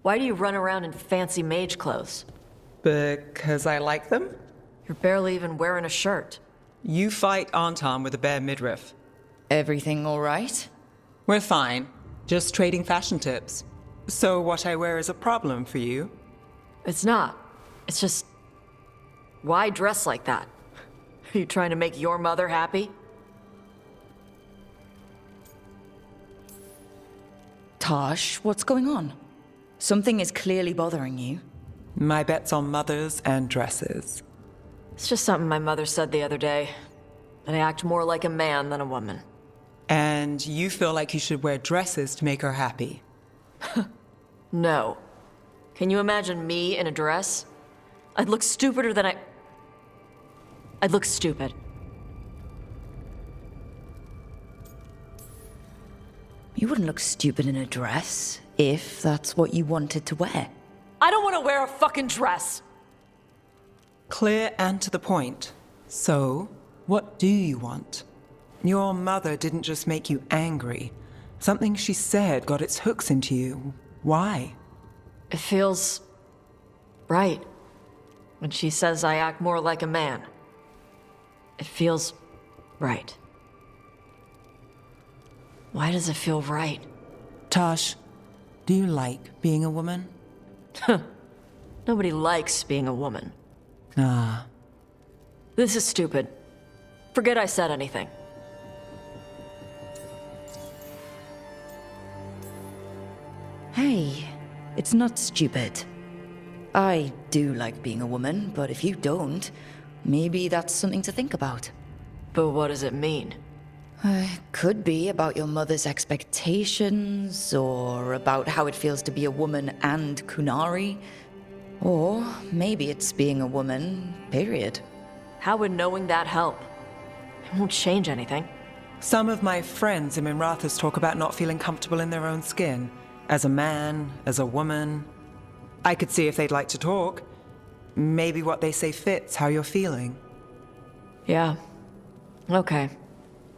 Why do you run around in fancy mage clothes? Because I like them? You're barely even wearing a shirt. You fight Anton with a bare midriff. Everything all right? We're fine. Just trading fashion tips. So what I wear is a problem for you? It's not. It's just... Why dress like that? Are you trying to make your mother happy? Tosh, what's going on? Something is clearly bothering you. My bet's on mothers and dresses. It's just something my mother said the other day. That I act more like a man than a woman. And you feel like you should wear dresses to make her happy? No. Can you imagine me in a dress? I'd look stupider than I'd look stupid. You wouldn't look stupid in a dress, if that's what you wanted to wear. I don't want to wear a fucking dress! Clear and to the point. So, what do you want? Your mother didn't just make you angry. Something she said got its hooks into you. Why? It feels... right. When she says I act more like a man. It feels... right. Why does it feel right? Tosh, do you like being a woman? Nobody likes being a woman. Ah. This is stupid. Forget I said anything. Hey, it's not stupid. I do like being a woman, but if you don't, maybe that's something to think about. But what does it mean? Could be about your mother's expectations, or about how it feels to be a woman and Kunari. Or maybe it's being a woman, period. How would knowing that help? It won't change anything. Some of my friends in Minrathous talk about not feeling comfortable in their own skin. As a man, as a woman. I could see if they'd like to talk. Maybe what they say fits how you're feeling. Yeah. Okay.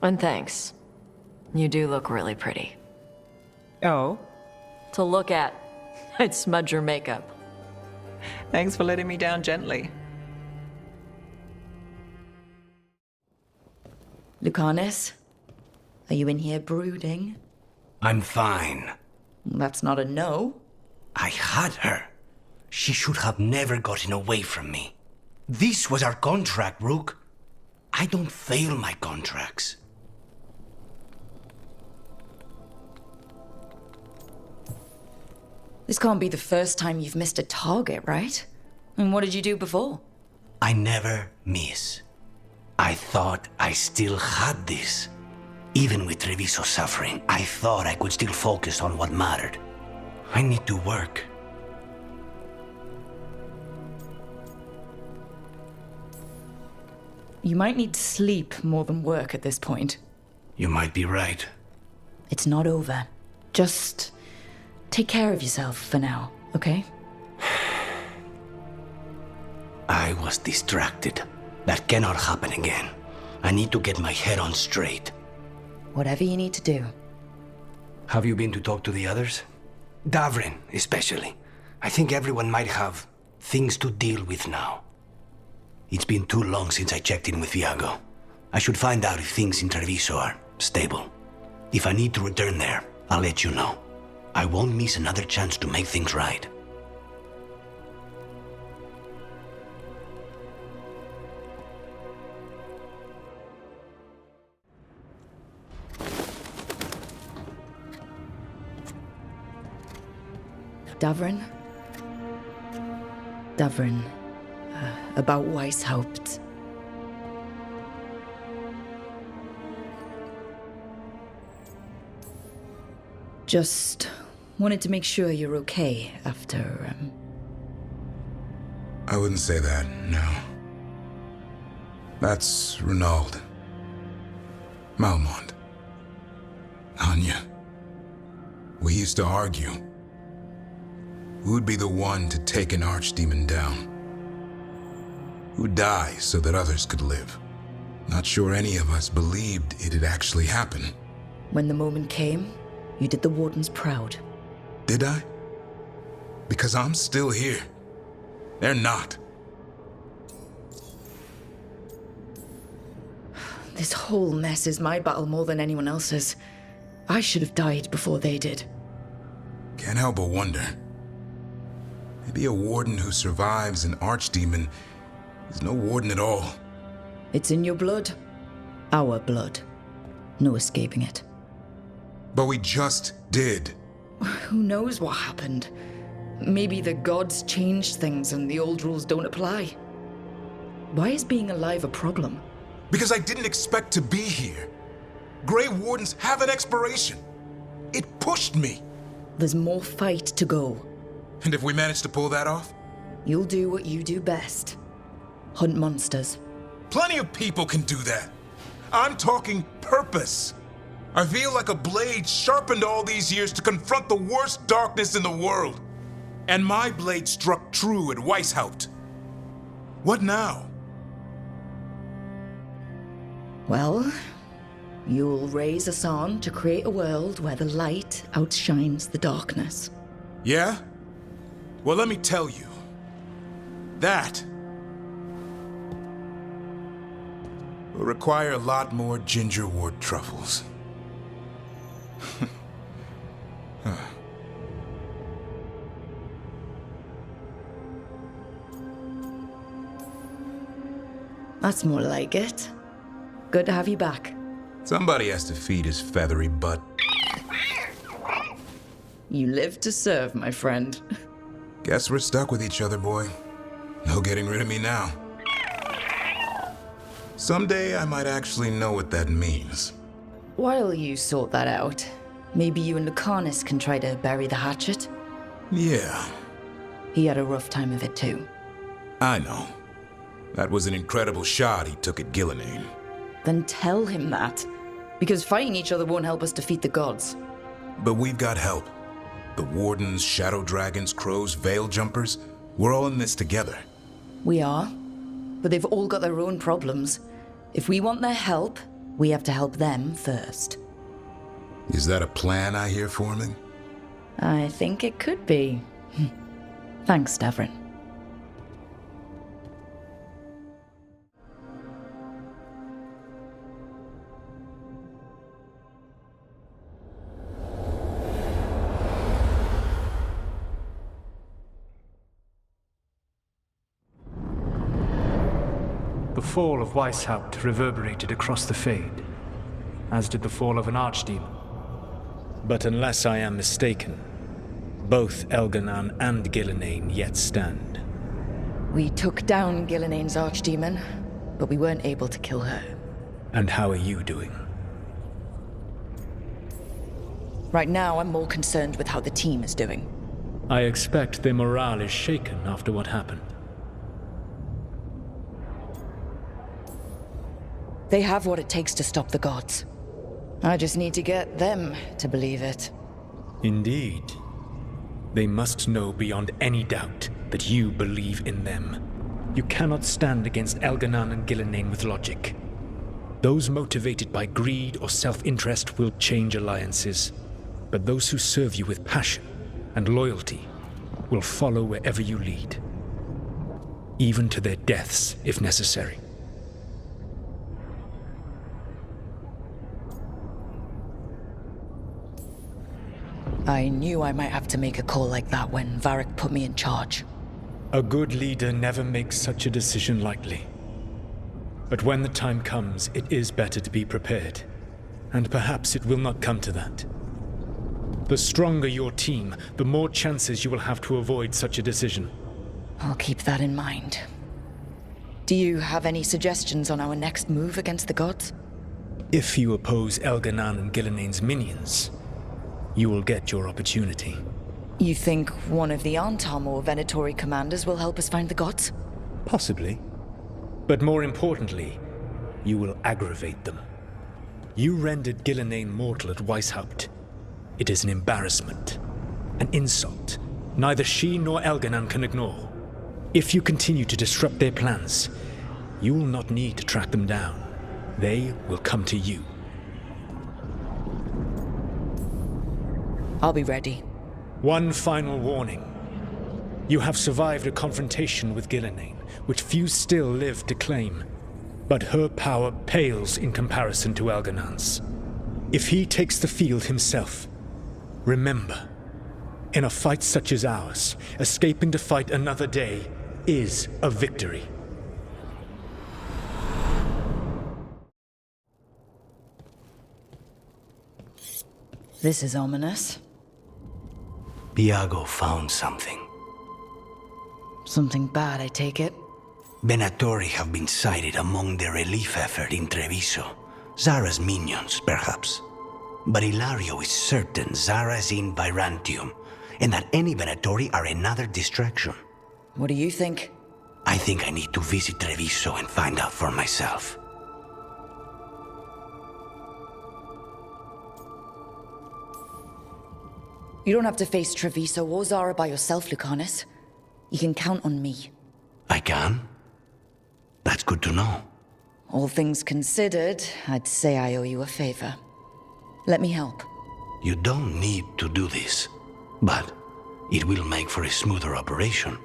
And thanks. You do look really pretty. Oh? To look at, I'd smudge your makeup. Thanks for letting me down gently. Lucanus, are you in here brooding? I'm fine. That's not a no. I had her. She should have never gotten away from me. This was our contract, Rook. I don't fail my contracts. This can't be the first time you've missed a target, right? And what did you do before? I never miss. I thought I still had this. Even with Treviso's suffering, I thought I could still focus on what mattered. I need to work. You might need sleep more than work at this point. You might be right. It's not over. Just take care of yourself for now, okay? I was distracted. That cannot happen again. I need to get my head on straight. Whatever you need to do. Have you been to talk to the others? Davrin, especially. I think everyone might have things to deal with now. It's been too long since I checked in with Viago. I should find out if things in Treviso are stable. If I need to return there, I'll let you know. I won't miss another chance to make things right. Davrin, about Weishaupt. Just wanted to make sure you're okay after, I wouldn't say that, no. That's Renaud. Malmont. Anya. We used to argue. Who'd be the one to take an archdemon down? Who'd die so that others could live? Not sure any of us believed it'd actually happen. When the moment came, you did the Wardens proud. Did I? Because I'm still here. They're not. This whole mess is my battle more than anyone else's. I should have died before they did. Can't help but wonder. Maybe a warden who survives an archdemon is no warden at all. It's in your blood. Our blood. No escaping it. But we just did. Who knows what happened? Maybe the gods changed things and the old rules don't apply. Why is being alive a problem? Because I didn't expect to be here. Grey Wardens have an expiration. It pushed me. There's more fight to go. And if we manage to pull that off? You'll do what you do best. Hunt monsters. Plenty of people can do that. I'm talking purpose. I feel like a blade sharpened all these years to confront the worst darkness in the world. And my blade struck true at Weishaupt. What now? Well, you'll raise a song to create a world where the light outshines the darkness. Yeah? Well, let me tell you. That will require a lot more gingerwort truffles. That's more like it. Good to have you back. Somebody has to feed his feathery butt. You live to serve, my friend. Guess we're stuck with each other, boy. No getting rid of me now. Someday I might actually know what that means. While you sort that out, maybe you and Lucanus can try to bury the hatchet? Yeah, He had a rough time of it too. I know. That was an incredible shot he took at Gillenane. Then tell him that. Because fighting each other won't help us defeat the gods. But we've got help. The Wardens, Shadow Dragons, Crows, Veil Jumpers, we're all in this together. We are. But they've all got their own problems. If we want their help, we have to help them first. Is that a plan I hear forming? I think it could be. Thanks, Davrin. The fall of Weishaupt reverberated across the Fade, as did the fall of an archdemon. But unless I am mistaken, both Elganan and Gillenane yet stand. We took down Gillenane's archdemon, but we weren't able to kill her. And how are you doing? Right now, I'm more concerned with how the team is doing. I expect their morale is shaken after what happened. They have what it takes to stop the gods. I just need to get them to believe it. Indeed. They must know beyond any doubt that you believe in them. You cannot stand against Elganan and Gillenane with logic. Those motivated by greed or self-interest will change alliances, but those who serve you with passion and loyalty will follow wherever you lead, even to their deaths if necessary. I knew I might have to make a call like that when Varric put me in charge. A good leader never makes such a decision lightly. But when the time comes, it is better to be prepared. And perhaps it will not come to that. The stronger your team, the more chances you will have to avoid such a decision. I'll keep that in mind. Do you have any suggestions on our next move against the gods? If you oppose Elganan and Gillenane's minions, you will get your opportunity. You think one of the Antam or Venatori commanders will help us find the gods? Possibly. But more importantly, you will aggravate them. You rendered Gillenane mortal at Weishaupt. It is an embarrassment, an insult, neither she nor Elganan can ignore. If you continue to disrupt their plans, you will not need to track them down. They will come to you. I'll be ready. One final warning. You have survived a confrontation with Gillenane, which few still live to claim. But her power pales in comparison to Elganan's. If he takes the field himself, remember, in a fight such as ours, escaping to fight another day is a victory. This is ominous. Iago found something. Something bad, I take it. Venatori have been sighted among the relief effort in Treviso. Zara's minions, perhaps. But Ilario is certain Zara is in Byzantium, and that any Venatori are another distraction. What do you think? I think I need to visit Treviso and find out for myself. You don't have to face Treviso or Zara by yourself, Lucanus. You can count on me. I can? That's good to know. All things considered, I'd say I owe you a favor. Let me help. You don't need to do this, but it will make for a smoother operation.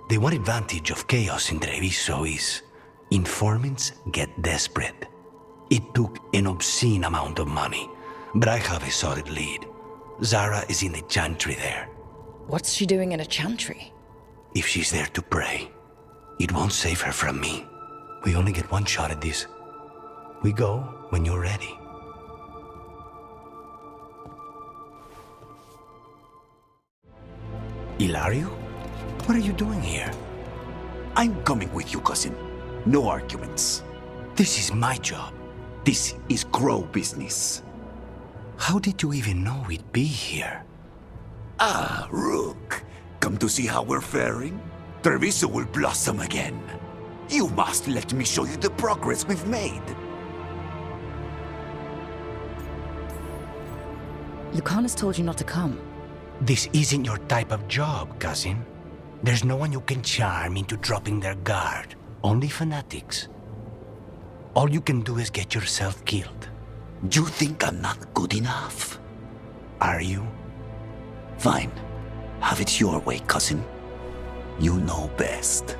The one advantage of chaos in Treviso is informants get desperate. It took an obscene amount of money, but I have a solid lead. Zara is in the chantry there. What's she doing in a chantry? If she's there to pray, it won't save her from me. We only get one shot at this. We go when you're ready. Ilario? What are you doing here? I'm coming with you, cousin. No arguments. This is my job. This is Crow business. How did you even know we'd be here? Ah, Rook. Come to see how we're faring? Treviso will blossom again. You must let me show you the progress we've made. Lucanus told you not to come. This isn't your type of job, cousin. There's no one you can charm into dropping their guard. Only fanatics. All you can do is get yourself killed. You think I'm not good enough? Are you? Fine. Have it your way, cousin. You know best.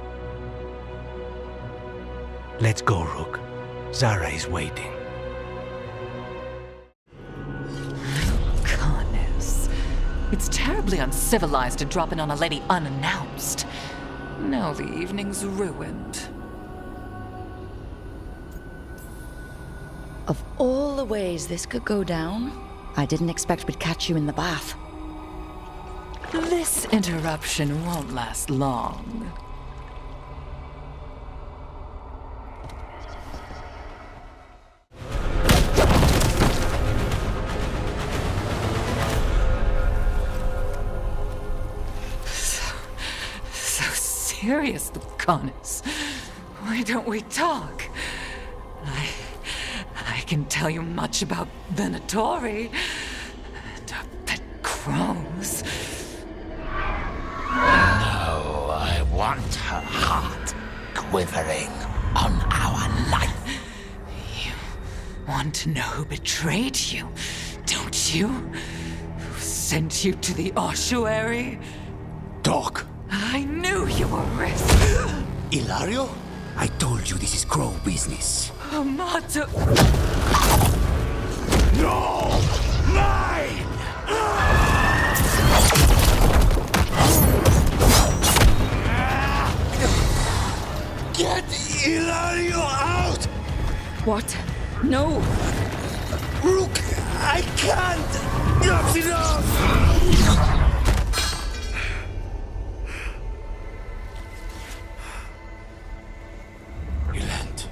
Let's go, Rook. Zara is waiting. Goodness. It's terribly uncivilized to drop in on a lady unannounced. Now the evening's ruined. Of all the ways this could go down, I didn't expect we'd catch you in the bath. This interruption won't last long. So serious, Lucanus. Why don't we talk? I can tell you much about Venatori and our pet crows. No, I want her heart quivering on our life. You want to know who betrayed you, don't you? Who sent you to the ossuary? Talk. I knew you were risk. Ilario? I told you this is Crow business. Amato. No! Mine! Get Ilario out! What? No! Rook, I can't! That's enough! Relent.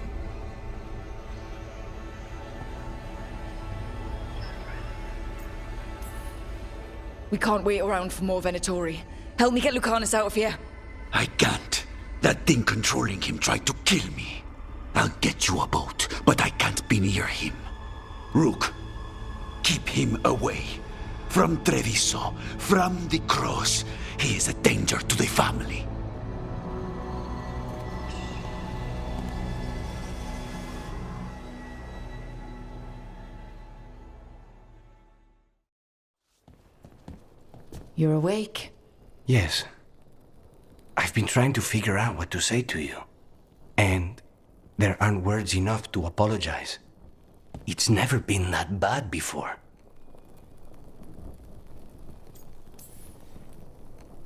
We can't wait around for more Venatori. Help me get Lucanus out of here. I can't. That thing controlling him tried to kill me. I'll get you a boat, but I can't be near him. Rook, keep him away. From Treviso, from the cross. He is a danger to the family. You're awake. Yes. I've been trying to figure out what to say to you. And there aren't words enough to apologize. It's never been that bad before.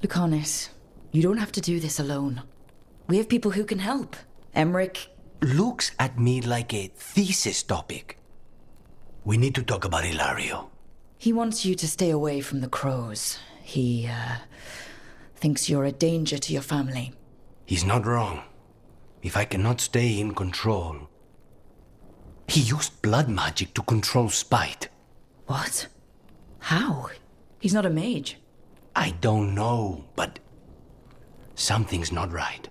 Lucanis, you don't have to do this alone. We have people who can help. Emmerich. Looks at me like a thesis topic. We need to talk about Ilario. He wants you to stay away from the crows. He, thinks you're a danger to your family. He's not wrong. If I cannot stay in control... He used blood magic to control spite. What? How? He's not a mage. I don't know, but... something's not right.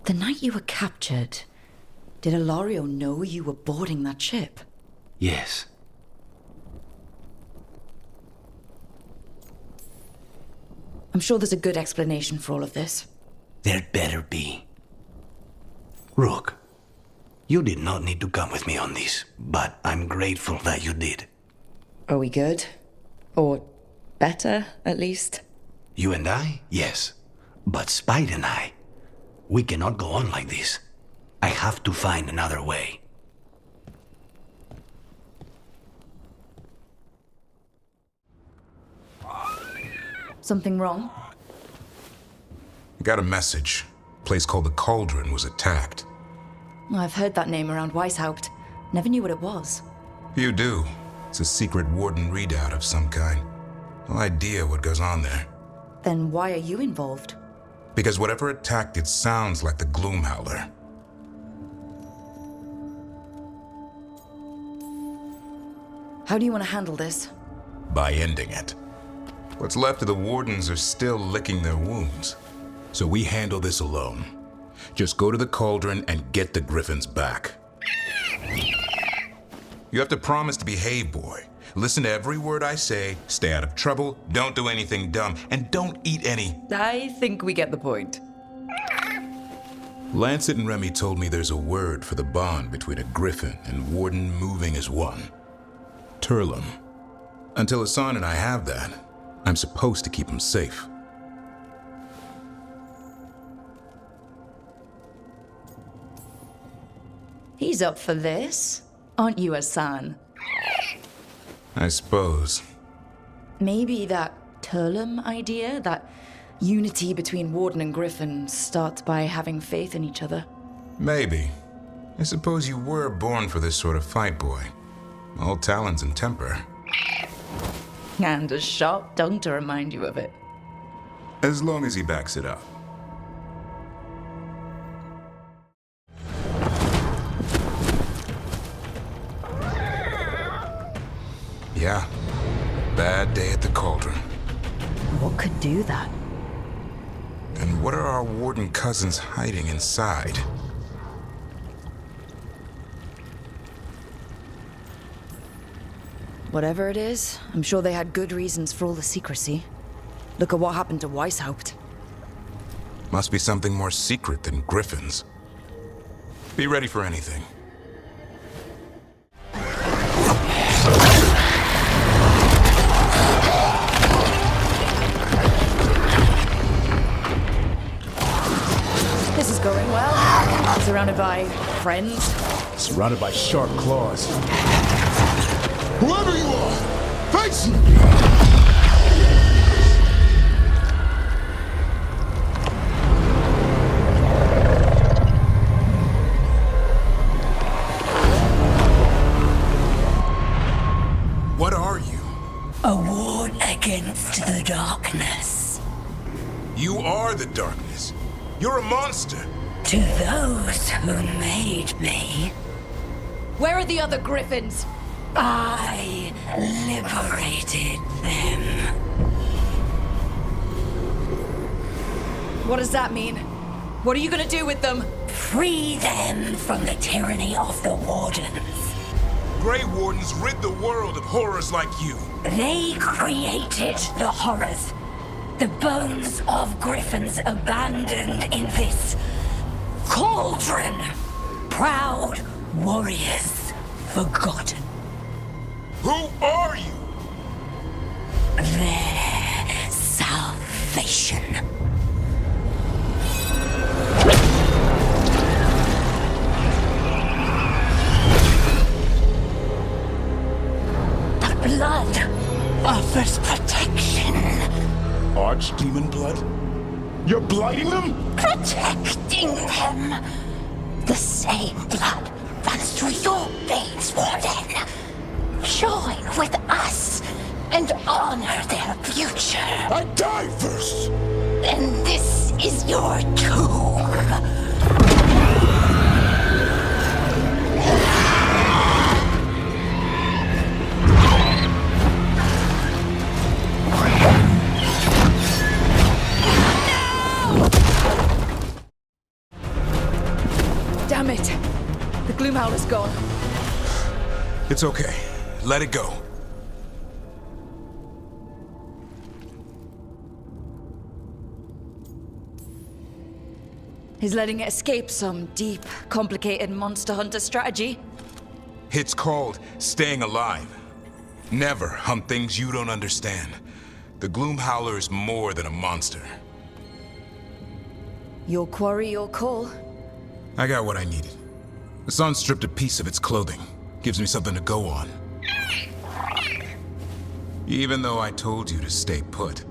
The night you were captured, did Ilario know you were boarding that ship? Yes. I'm sure there's a good explanation for all of this. There'd better be. Rook, you did not need to come with me on this, but I'm grateful that you did. Are we good? Or better, at least? You and I? Yes. But Spite and I, we cannot go on like this. I have to find another way. Something wrong? I got a message. A place called the Cauldron was attacked. I've heard that name around Weishaupt. Never knew what it was. You do. It's a secret warden readout of some kind. No idea what goes on there. Then why are you involved? Because whatever attacked it sounds like the Gloomhowler. How do you want to handle this? By ending it. What's left of the wardens are still licking their wounds. So we handle this alone. Just go to the Cauldron and get the Griffins back. You have to promise to behave, boy. Listen to every word I say, stay out of trouble, don't do anything dumb, and don't eat any... I think we get the point. Lancet and Remy told me there's a word for the bond between a Griffin and Warden moving as one. Turlum. Until Hassan and I have that, I'm supposed to keep him safe. He's up for this. Aren't you, Hassan? I suppose. Maybe that Turlum idea, that unity between Warden and Griffin, starts by having faith in each other. Maybe. I suppose you were born for this sort of fight, boy. All talents and temper. And a sharp tongue to remind you of it. As long as he backs it up. Yeah. Bad day at the Cauldron. What could do that? And what are our warden cousins hiding inside? Whatever it is, I'm sure they had good reasons for all the secrecy. Look at what happened to Weishaupt. Must be something more secret than Griffins. Be ready for anything. This is going well. Surrounded by friends. Surrounded by sharp claws. Whoever you are, face me! What are you? A ward against the darkness. You are the darkness. You're a monster. To those who made me, Where are the other Griffins? I liberated them. What does that mean? What are you gonna do with them? Free them from the tyranny of the Wardens. Grey Wardens rid the world of horrors like you. They created the horrors. The bones of Griffins abandoned in this cauldron. Proud warriors forgotten. Who are you? Their blood offers protection. Archdemon blood? You're blighting them? Protecting them. The same blood runs through your veins, Warden. Join with us and honor their future. I die first! And this is your tomb. Damn it! The Gloomhowler's gone. It's okay. Let it go. Is letting it escape some deep, complicated monster hunter strategy? It's called staying alive. Never hunt things you don't understand. The Gloomhowler is more than a monster. Your quarry, your call. I got what I needed. The sun stripped a piece of its clothing. Gives me something to go on. Even though I told you to stay put.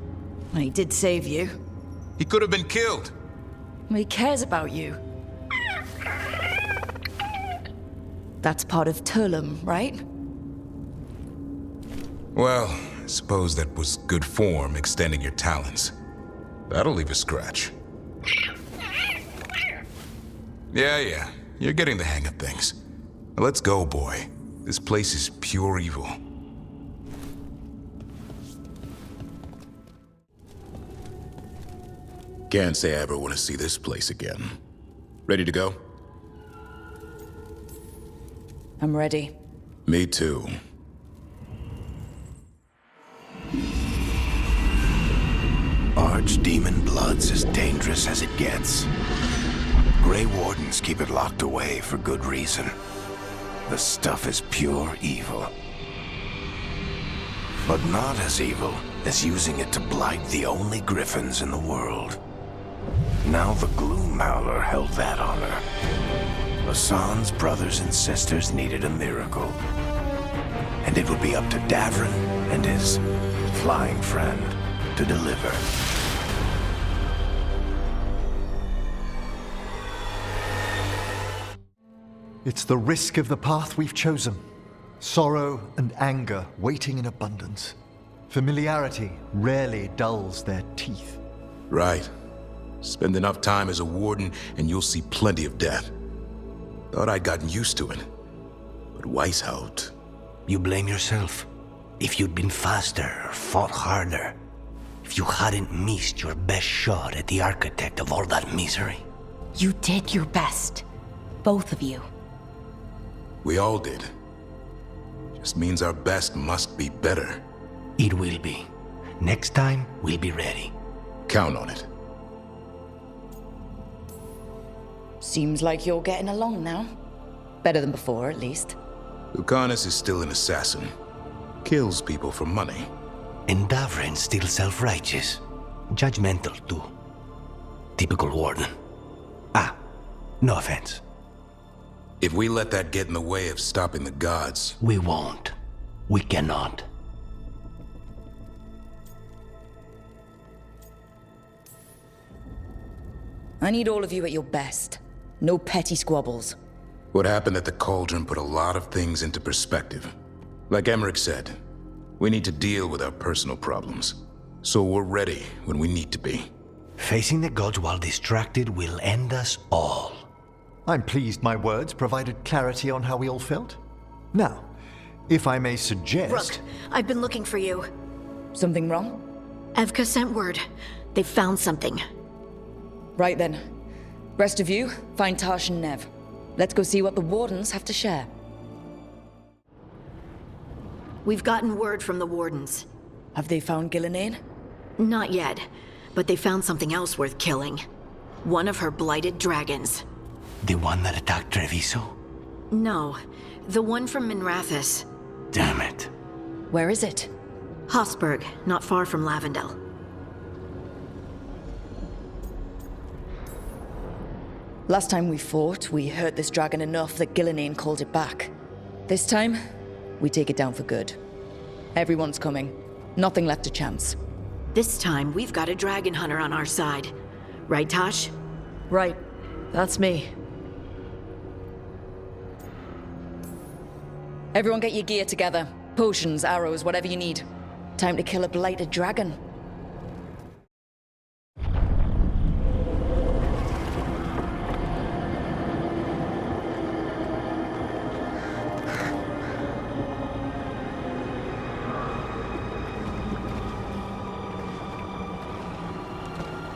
He did save you. He could have been killed. He cares about you. That's part of Turlum, right? Well, I suppose that was good form, extending your talons. That'll leave a scratch. Yeah, you're getting the hang of things. Now let's go, boy. This place is pure evil. Can't say I ever want to see this place again. Ready to go? I'm ready. Me too. Archdemon blood's as dangerous as it gets. Grey Wardens keep it locked away for good reason. The stuff is pure evil. But not as evil as using it to blight the only griffins in the world. Now the Gloomhowler held that honor. Hassan's brothers and sisters needed a miracle. And it would be up to Davrin and his flying friend to deliver. It's the risk of the path we've chosen. Sorrow and anger waiting in abundance. Familiarity rarely dulls their teeth. Right. Spend enough time as a warden and you'll see plenty of death. Thought I'd gotten used to it. But Weishaupt... You blame yourself. If you'd been faster or fought harder. If you hadn't missed your best shot at the architect of all that misery. You did your best. Both of you. We all did. Just means our best must be better. It will be. Next time, we'll be ready. Count on it. Seems like you're getting along now. Better than before, at least. Lucanus is still an assassin. Kills people for money. And Davrin's still self-righteous. Judgmental, too. Typical warden. No offense. If we let that get in the way of stopping the gods... We won't. We cannot. I need all of you at your best. No petty squabbles. What happened at the Cauldron put a lot of things into perspective. Like Emmerich said, we need to deal with our personal problems. So we're ready when we need to be. Facing the gods while distracted will end us all. I'm pleased my words provided clarity on how we all felt. Now, if I may suggest... Rook, I've been looking for you. Something wrong? Evka sent word. They found something. Right then. Rest of you, find Tash and Nev. Let's go see what the Wardens have to share. We've gotten word from the Wardens. Have they found Gillenane? Not yet, but they found something else worth killing. One of her blighted dragons. The one that attacked Treviso? No, the one from Minrathous. Damn it. Where is it? Hosberg, not far from Lavendel. Last time we fought, we hurt this dragon enough that Gillenane called it back. This time, we take it down for good. Everyone's coming. Nothing left to chance. This time, we've got a dragon hunter on our side. Right, Tosh? Right. That's me. Everyone get your gear together. Potions, arrows, whatever you need. Time to kill a blighted dragon.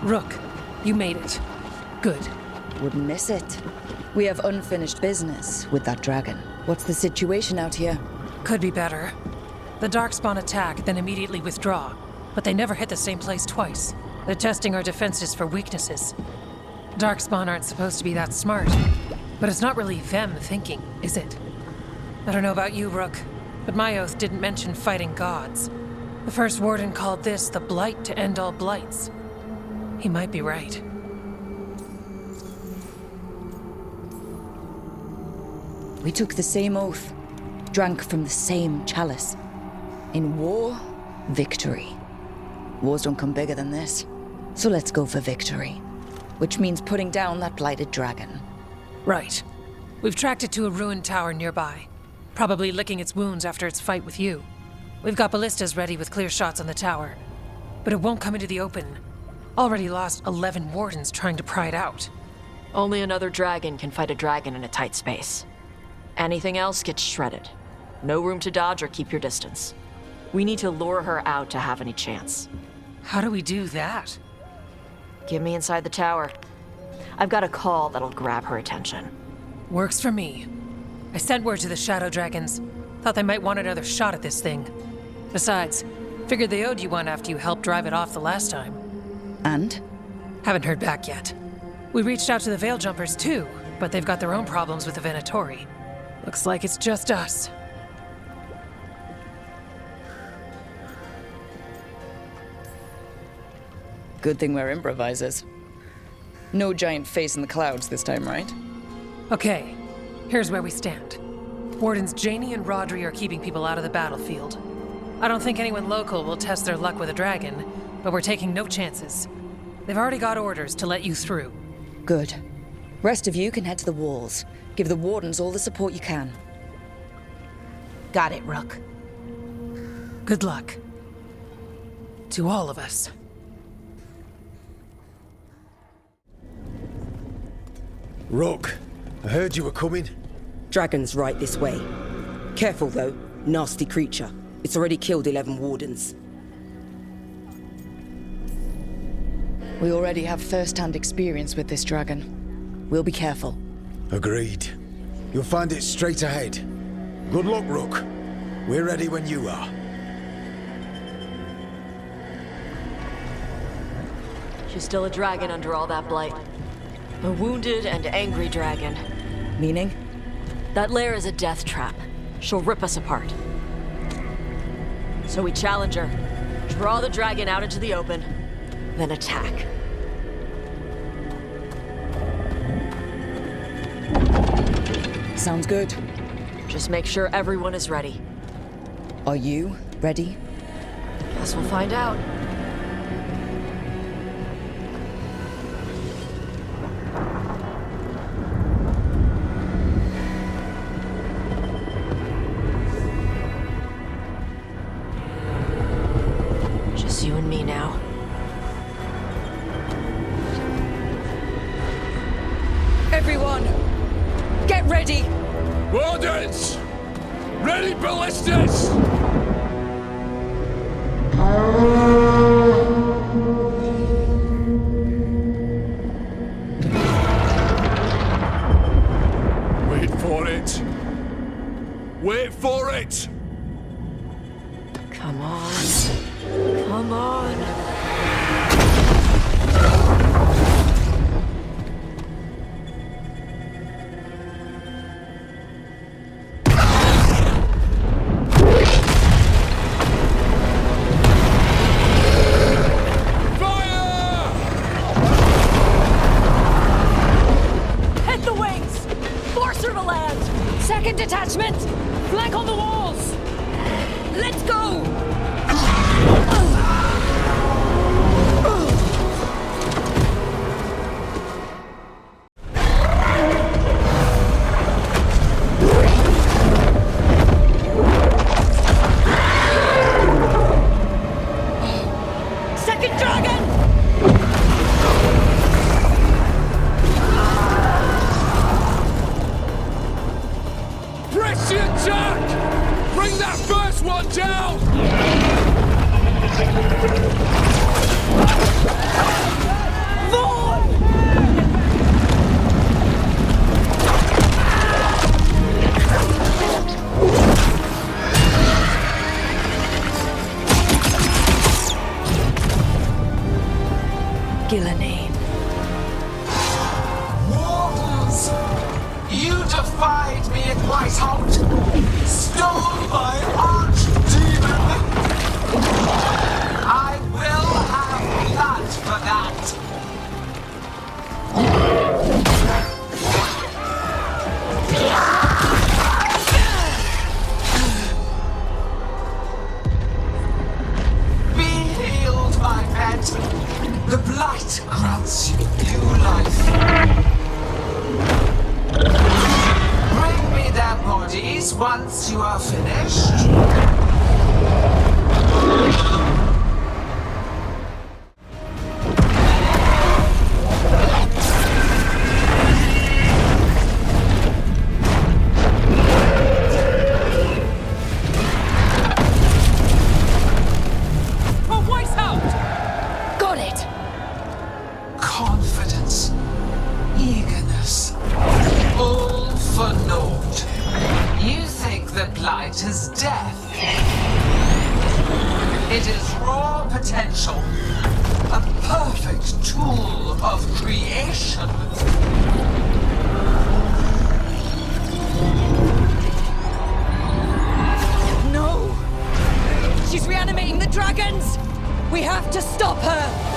Rook, you made it. Good. Wouldn't miss it. We have unfinished business with that dragon. What's the situation out here? Could be better. The Darkspawn attack, then immediately withdraw. But they never hit the same place twice. They're testing our defenses for weaknesses. Darkspawn aren't supposed to be that smart. But it's not really them thinking, is it? I don't know about you, Rook, but my oath didn't mention fighting gods. The first warden called this the blight to end all blights. He might be right. We took the same oath, drank from the same chalice. In war, victory. Wars don't come bigger than this. So let's go for victory. Which means putting down that blighted dragon. Right. We've tracked it to a ruined tower nearby. Probably licking its wounds after its fight with you. We've got ballistas ready with clear shots on the tower. But it won't come into the open. Already lost 11 wardens trying to pry it out. Only another dragon can fight a dragon in a tight space. Anything else gets shredded. No room to dodge or keep your distance. We need to lure her out to have any chance. How do we do that? Get me inside the tower. I've got a call that'll grab her attention. Works for me. I sent word to the Shadow Dragons. Thought they might want another shot at this thing. Besides, figured they owed you one after you helped drive it off the last time. And? Haven't heard back yet. We reached out to the Veil Jumpers too, but they've got their own problems with the Venatori. Looks like it's just us. Good thing we're improvisers. No giant face in the clouds this time, right? Okay, here's where we stand. Wardens Janie and Rodri are keeping people out of the battlefield. I don't think anyone local will test their luck with a dragon, but we're taking no chances. They've already got orders to let you through. Good. Rest of you can head to the walls. Give the wardens all the support you can. Got it, Rook. Good luck. To all of us. Rook, I heard you were coming. Dragon's right this way. Careful though, nasty creature. It's already killed 11 wardens. We already have first-hand experience with this dragon. We'll be careful. Agreed. You'll find it straight ahead. Good luck, Rook. We're ready when you are. She's still a dragon under all that blight. A wounded and angry dragon. Meaning? That lair is a death trap. She'll rip us apart. So we challenge her, draw the dragon out into the open, then attack. Sounds good. Just make sure everyone is ready. Are you ready? Guess we'll find out. Just you and me now. Everyone, get ready! Wardens! Ready ballistas! Wait for it! Wait for it! Come on. Come on. Second detachment! Flank on the walls! Let's go! Mortals! You defied me at Whitehout! Stole my archdemon! I will have blood for that! Be healed, my pet! The blight grants you new life. Bring me their bodies once you are finished. Confidence, eagerness, all for naught. You think the blight is death. It is raw potential, a perfect tool of creation. No! She's reanimating the dragons! We have to stop her!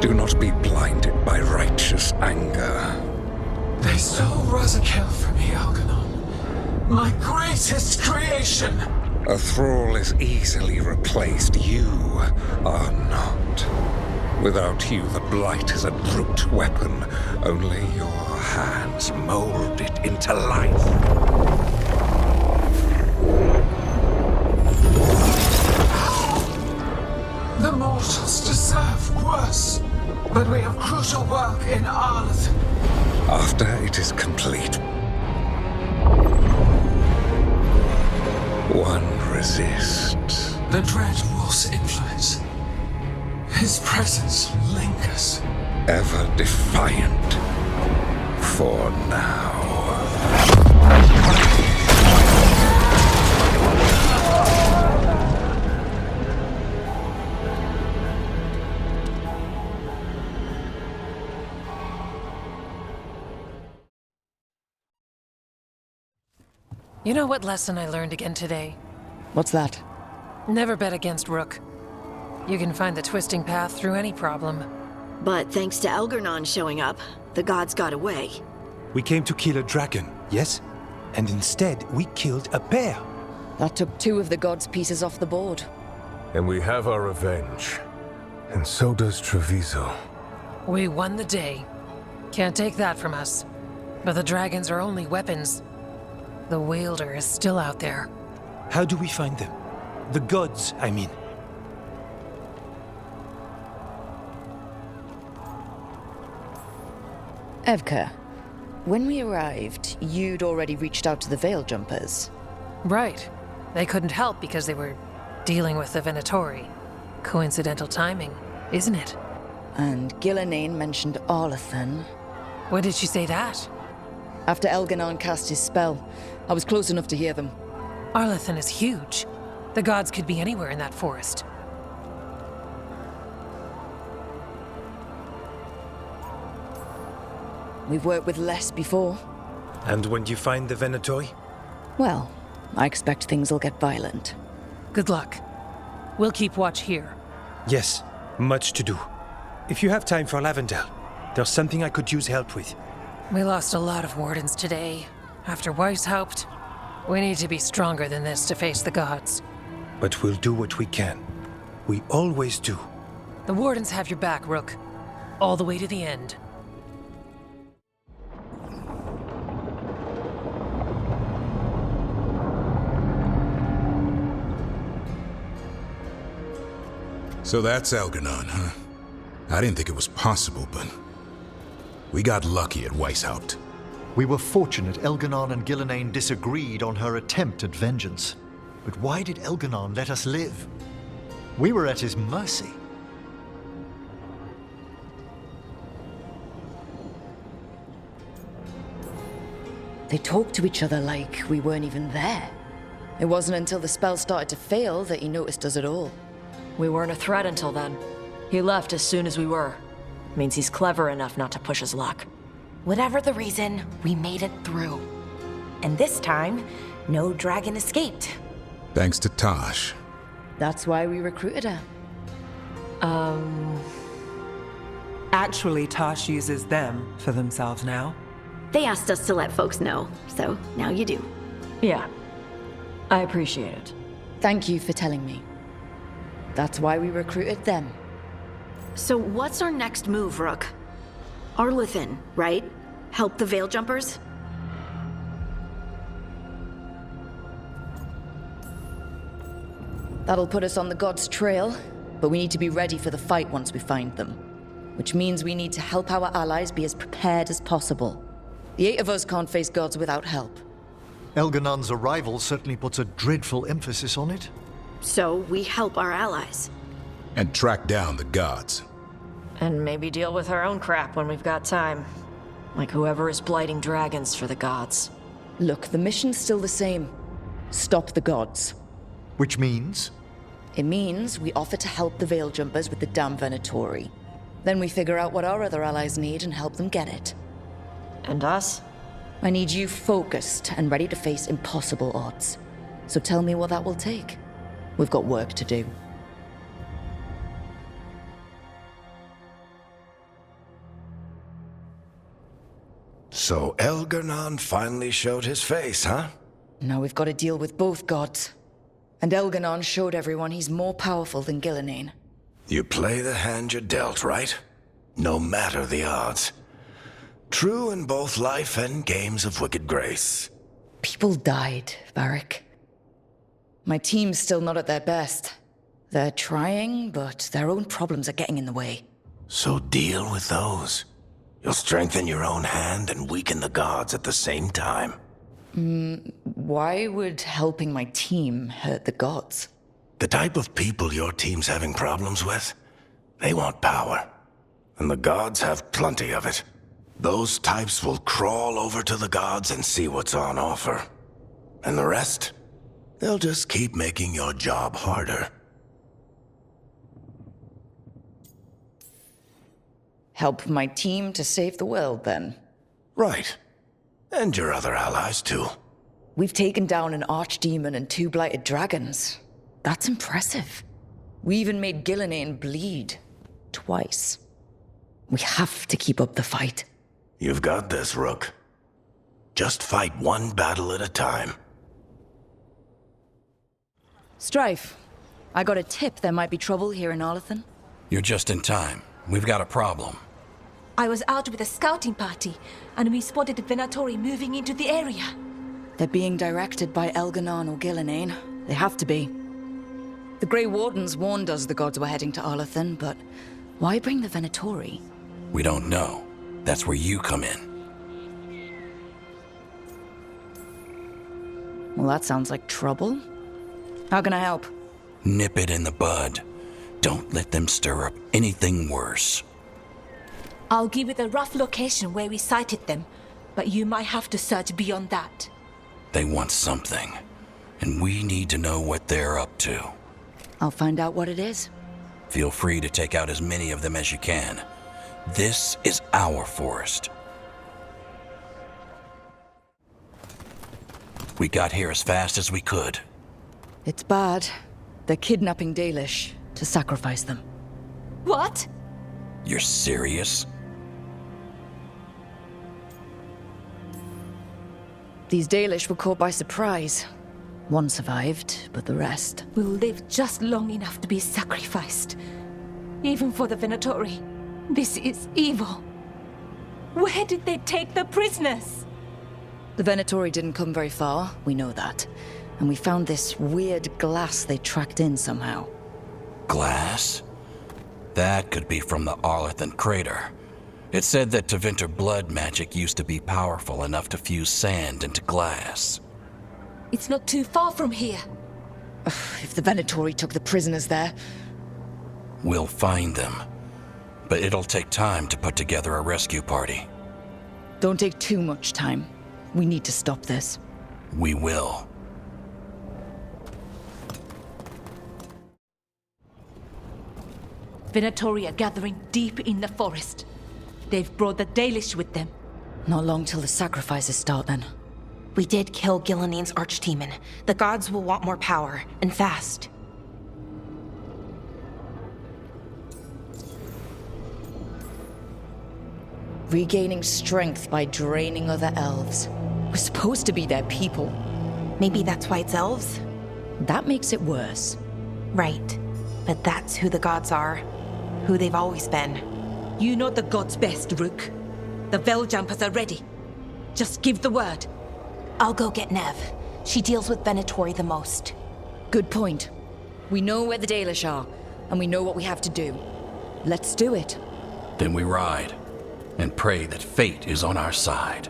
Do not be blinded by righteous anger. They stole Rosakill from me, Algernon. My greatest creation! A thrall is easily replaced. You are not. Without you, the blight is a brute weapon. Only your hands mold it into life. The mortals deserve worse. But we have crucial work in Arleth. After it is complete, one resists. The Dread Wolf's influence. His presence lingers. Ever defiant. For now. You know what lesson I learned again today? What's that? Never bet against Rook. You can find the twisting path through any problem. But thanks to Algernon showing up, the gods got away. We came to kill a dragon, yes? And instead, we killed a bear. That took 2 of the gods' pieces off the board. And we have our revenge. And so does Treviso. We won the day. Can't take that from us. But the dragons are only weapons. The wielder is still out there. How do we find them? The gods, I mean. Evka, when we arrived, you'd already reached out to the Veil Jumpers. Right. They couldn't help because they were dealing with the Venatori. Coincidental timing, isn't it? And Gillenane mentioned Arlethan. When did she say that? After Elganon cast his spell, I was close enough to hear them. Arlethan is huge. The gods could be anywhere in that forest. We've worked with less before. And when you find the Venatori? Well, I expect things will get violent. Good luck. We'll keep watch here. Yes, much to do. If you have time for Lavendel, there's something I could use help with. We lost a lot of wardens today. After Weishaupt, we need to be stronger than this to face the gods. But we'll do what we can. We always do. The wardens have your back, Rook. All the way to the end. So that's Algernon, huh? I didn't think it was possible, but we got lucky at Weishaupt. We were fortunate Elganon and Gillenane disagreed on her attempt at vengeance. But why did Elganon let us live? We were at his mercy. They talked to each other like we weren't even there. It wasn't until the spell started to fail that he noticed us at all. We weren't a threat until then. He left as soon as we were. Means he's clever enough not to push his luck. Whatever the reason, we made it through. And this time, no dragon escaped. Thanks to Tosh. That's why we recruited her. Actually, Tosh uses them for themselves now. They asked us to let folks know, so now you do. Yeah. I appreciate it. Thank you for telling me. That's why we recruited them. So what's our next move, Rook? Arlithin, right? Help the Veil Jumpers? That'll put us on the gods' trail, but we need to be ready for the fight once we find them. Which means we need to help our allies be as prepared as possible. The 8 of us can't face gods without help. Elganon's arrival certainly puts a dreadful emphasis on it. So we help our allies. And track down the gods. And maybe deal with our own crap when we've got time. Like whoever is blighting dragons for the gods. Look, the mission's still the same. Stop the gods. Which means? It means we offer to help the Veil Jumpers with the damn Venatori. Then we figure out what our other allies need and help them get it. And us? I need you focused and ready to face impossible odds. So tell me what that will take. We've got work to do. So Elgarnon finally showed his face, huh? Now we've got to deal with both gods. And Elganon showed everyone he's more powerful than Gillenane. You play the hand you're dealt, right? No matter the odds. True in both life and games of wicked grace. People died, Varric. My team's still not at their best. They're trying, but their own problems are getting in the way. So deal with those. You'll strengthen your own hand and weaken the gods at the same time. Why would helping my team hurt the gods? The type of people your team's having problems with, they want power. And the gods have plenty of it. Those types will crawl over to the gods and see what's on offer. And the rest? They'll just keep making your job harder. Help my team to save the world, then? Right. And your other allies, too. We've taken down an archdemon and 2 blighted dragons. That's impressive. We even made Gillenane bleed. Twice. We have to keep up the fight. You've got this, Rook. Just fight one battle at a time. Strife, I got a tip there might be trouble here in Arlithin. You're just in time. We've got a problem. I was out with a scouting party, and we spotted the Venatori moving into the area. They're being directed by Elganon or Gillenane. They have to be. The Grey Wardens warned us the gods were heading to Arlithin, but why bring the Venatori? We don't know. That's where you come in. Well, that sounds like trouble. How can I help? Nip it in the bud. Don't let them stir up anything worse. I'll give you the rough location where we sighted them, but you might have to search beyond that. They want something, and we need to know what they're up to. I'll find out what it is. Feel free to take out as many of them as you can. This is our forest. We got here as fast as we could. It's bad. They're kidnapping Dalish to sacrifice them. What? You're serious? These Dalish were caught by surprise. One survived, but the rest... will live just long enough to be sacrificed. Even for the Venatori. This is evil. Where did they take the prisoners? The Venatori didn't come very far, we know that. And we found this weird glass they tracked in somehow. Glass? That could be from the Arlethan crater. It said that Tevinter blood magic used to be powerful enough to fuse sand into glass. It's not too far from here. If the Venatori took the prisoners there... We'll find them. But it'll take time to put together a rescue party. Don't take too much time. We need to stop this. We will. Venatori are gathering deep in the forest. They've brought the Dalish with them. Not long till the sacrifices start, then. We did kill Gilnean's archdemon. The gods will want more power, and fast. Regaining strength by draining other elves. We're supposed to be their people. Maybe that's why it's elves? That makes it worse. Right. But that's who the gods are. Who they've always been. You know the gods best, Rook. The VEILGUARD are ready. Just give the word. I'll go get Nev. She deals with Venatori the most. Good point. We know where the Dalish are, and we know what we have to do. Let's do it. Then we ride, and pray that fate is on our side.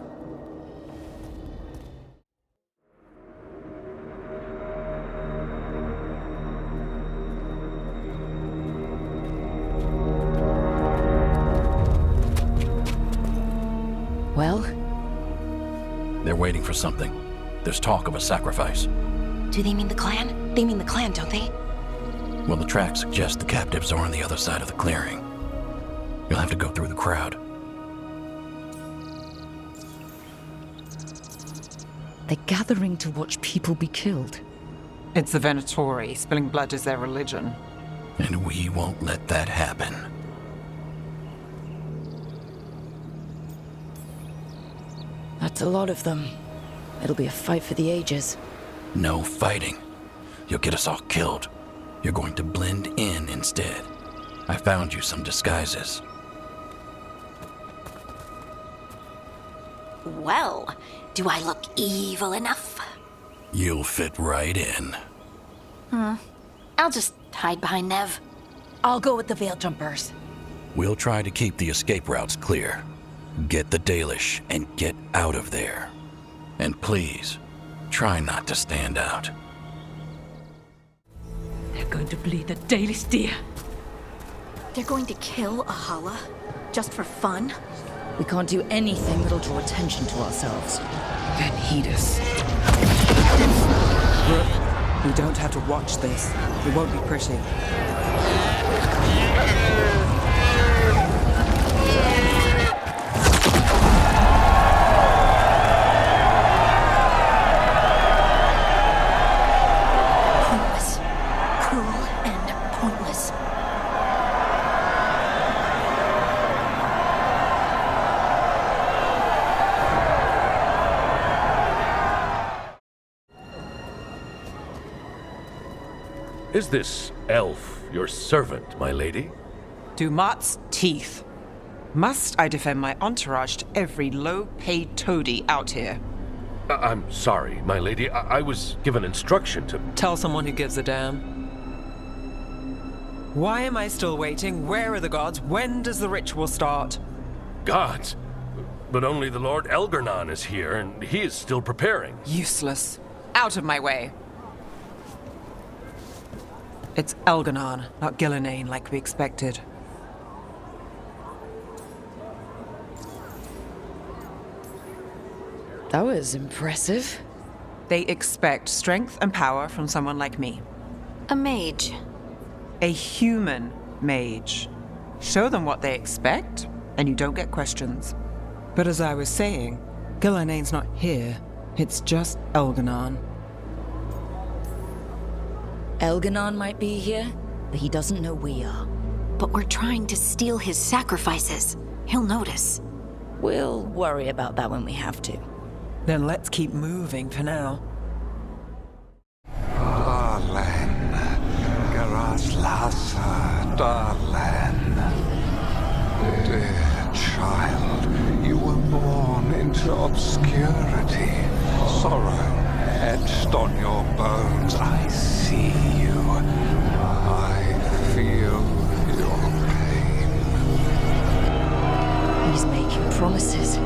Well? They're waiting for something. There's talk of a sacrifice. Do they mean the clan? They mean the clan, don't they? Well, the tracks suggest the captives are on the other side of the clearing. You'll have to go through the crowd. They're gathering to watch people be killed. It's the Venatori. Spilling blood is their religion. And we won't let that happen. That's a lot of them. It'll be a fight for the ages. No fighting. You'll get us all killed. You're going to blend in instead. I found you some disguises. Well, do I look evil enough? You'll fit right in. I'll just hide behind Nev. I'll go with the Veil Jumpers. We'll try to keep the escape routes clear. Get the Dalish and get out of there. And please, try not to stand out. They're going to bleed the Dalish deer. They're going to kill Ahala? Just for fun? We can't do anything that'll draw attention to ourselves. Then heed us. We don't have to watch this. It won't be pretty. Pointless. Cruel and pointless. Is this elf your servant, my lady? Dumat's teeth. Must I defend my entourage to every low-paid toady out here? I'm sorry, my lady. I was given instruction to... Tell someone who gives a damn. Why am I still waiting? Where are the gods? When does the ritual start? Gods? But only the Lord Elgarnan is here, and he is still preparing. Useless. Out of my way. It's Elgarnan, not Gilnean, like we expected. That was impressive. They expect strength and power from someone like me. A mage. A human mage. Show them what they expect, and you don't get questions. But as I was saying, Gilnean's not here. It's just Elganon. Elganon might be here, but he doesn't know we are. But we're trying to steal his sacrifices. He'll notice. We'll worry about that when we have to. Then let's keep moving for now. Darlen, Garaslasa, Darlen. Dear child, you were born into obscurity. Sorrow etched on your bones. I see you. I feel your pain. He's making promises,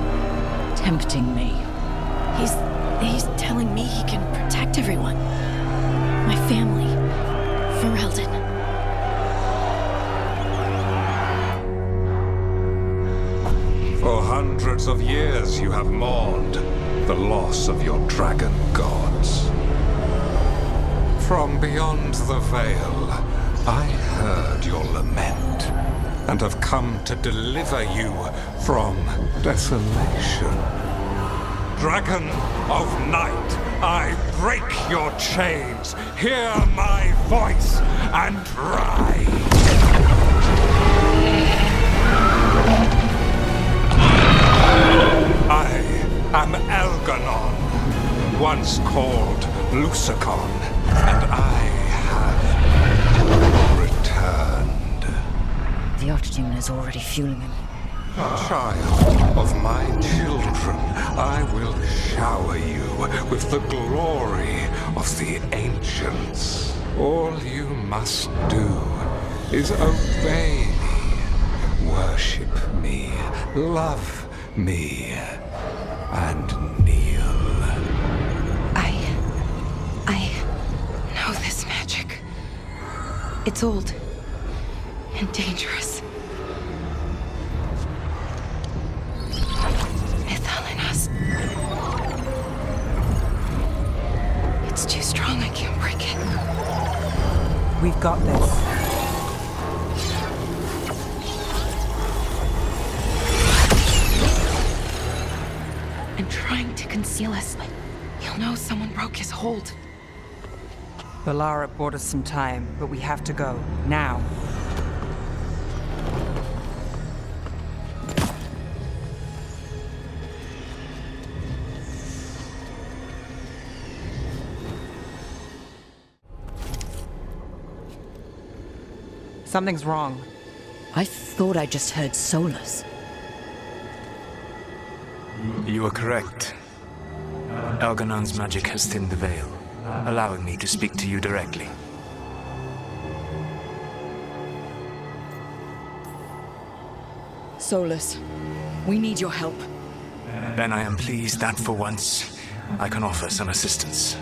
tempting me. He's telling me he can protect everyone. My family. Ferelden. For hundreds of years you have mourned the loss of your dragon gods. From beyond the veil, I heard your lament, and have come to deliver you from desolation. Dragon of night, I break your chains. Hear my voice and ride. I am Elganon, once called Lusicon, and I have returned. The Archdemon is already fueling him. Child of my children, I will shower you with the glory of the ancients. All you must do is obey me, worship me, love me, and kneel. I know this magic. It's old and dangerous. It's too strong, I can't break it. We've got this. I'm trying to conceal us. He'll know someone broke his hold. Valara bought us some time, but we have to go. Now. Something's wrong. I thought I just heard Solas. You are correct. Elganon's magic has thinned the veil, allowing me to speak to you directly. Solas, we need your help. Then I am pleased that for once, I can offer some assistance.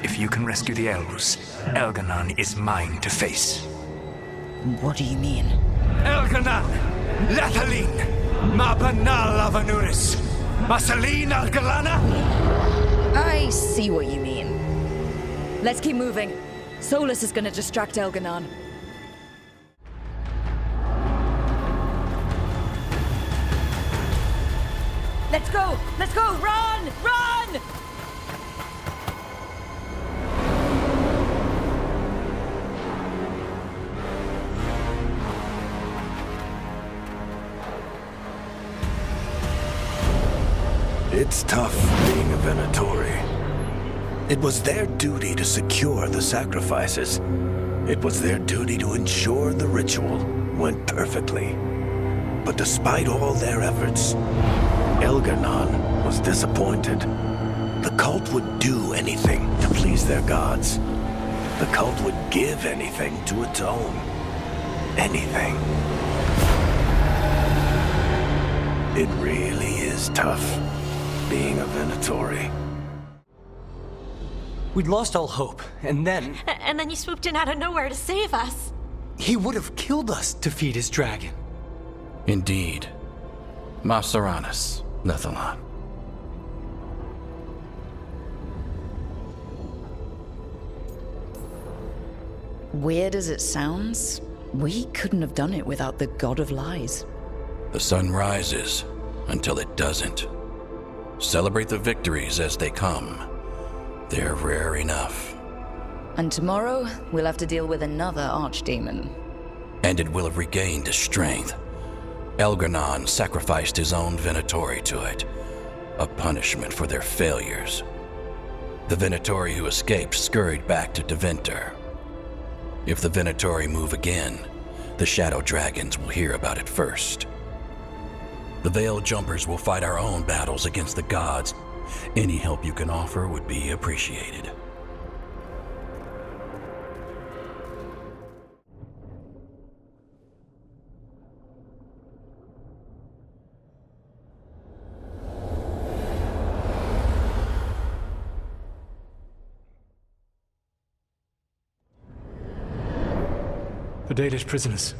If you can rescue the elves, Elganon is mine to face. What do you mean? Elganon! Lathaline! Mabanal Avanuris! Masaline Algalana! I see what you mean. Let's keep moving. Solas is gonna distract Elganon. Let's go! Let's go! Run! Run! It's tough being a Venatori. It was their duty to secure the sacrifices. It was their duty to ensure the ritual went perfectly. But despite all their efforts, Elganon was disappointed. The cult would do anything to please their gods. The cult would give anything to atone. Anything. It really is tough being a Venatori. We'd lost all hope, and then... And then you swooped in out of nowhere to save us. He would have killed us to feed his dragon. Indeed. Mapsaranus, Nethalon. Weird as it sounds, we couldn't have done it without the God of Lies. The sun rises until it doesn't. Celebrate the victories as they come. They're rare enough. And tomorrow, we'll have to deal with another archdemon. And it will have regained its strength. Elgar'nan sacrificed his own Venatori to it, a punishment for their failures. The Venatori who escaped scurried back to Tevinter. If the Venatori move again, the Shadow Dragons will hear about it first. The Veil Jumpers will fight our own battles against the gods. Any help you can offer would be appreciated. The Dalish prisoners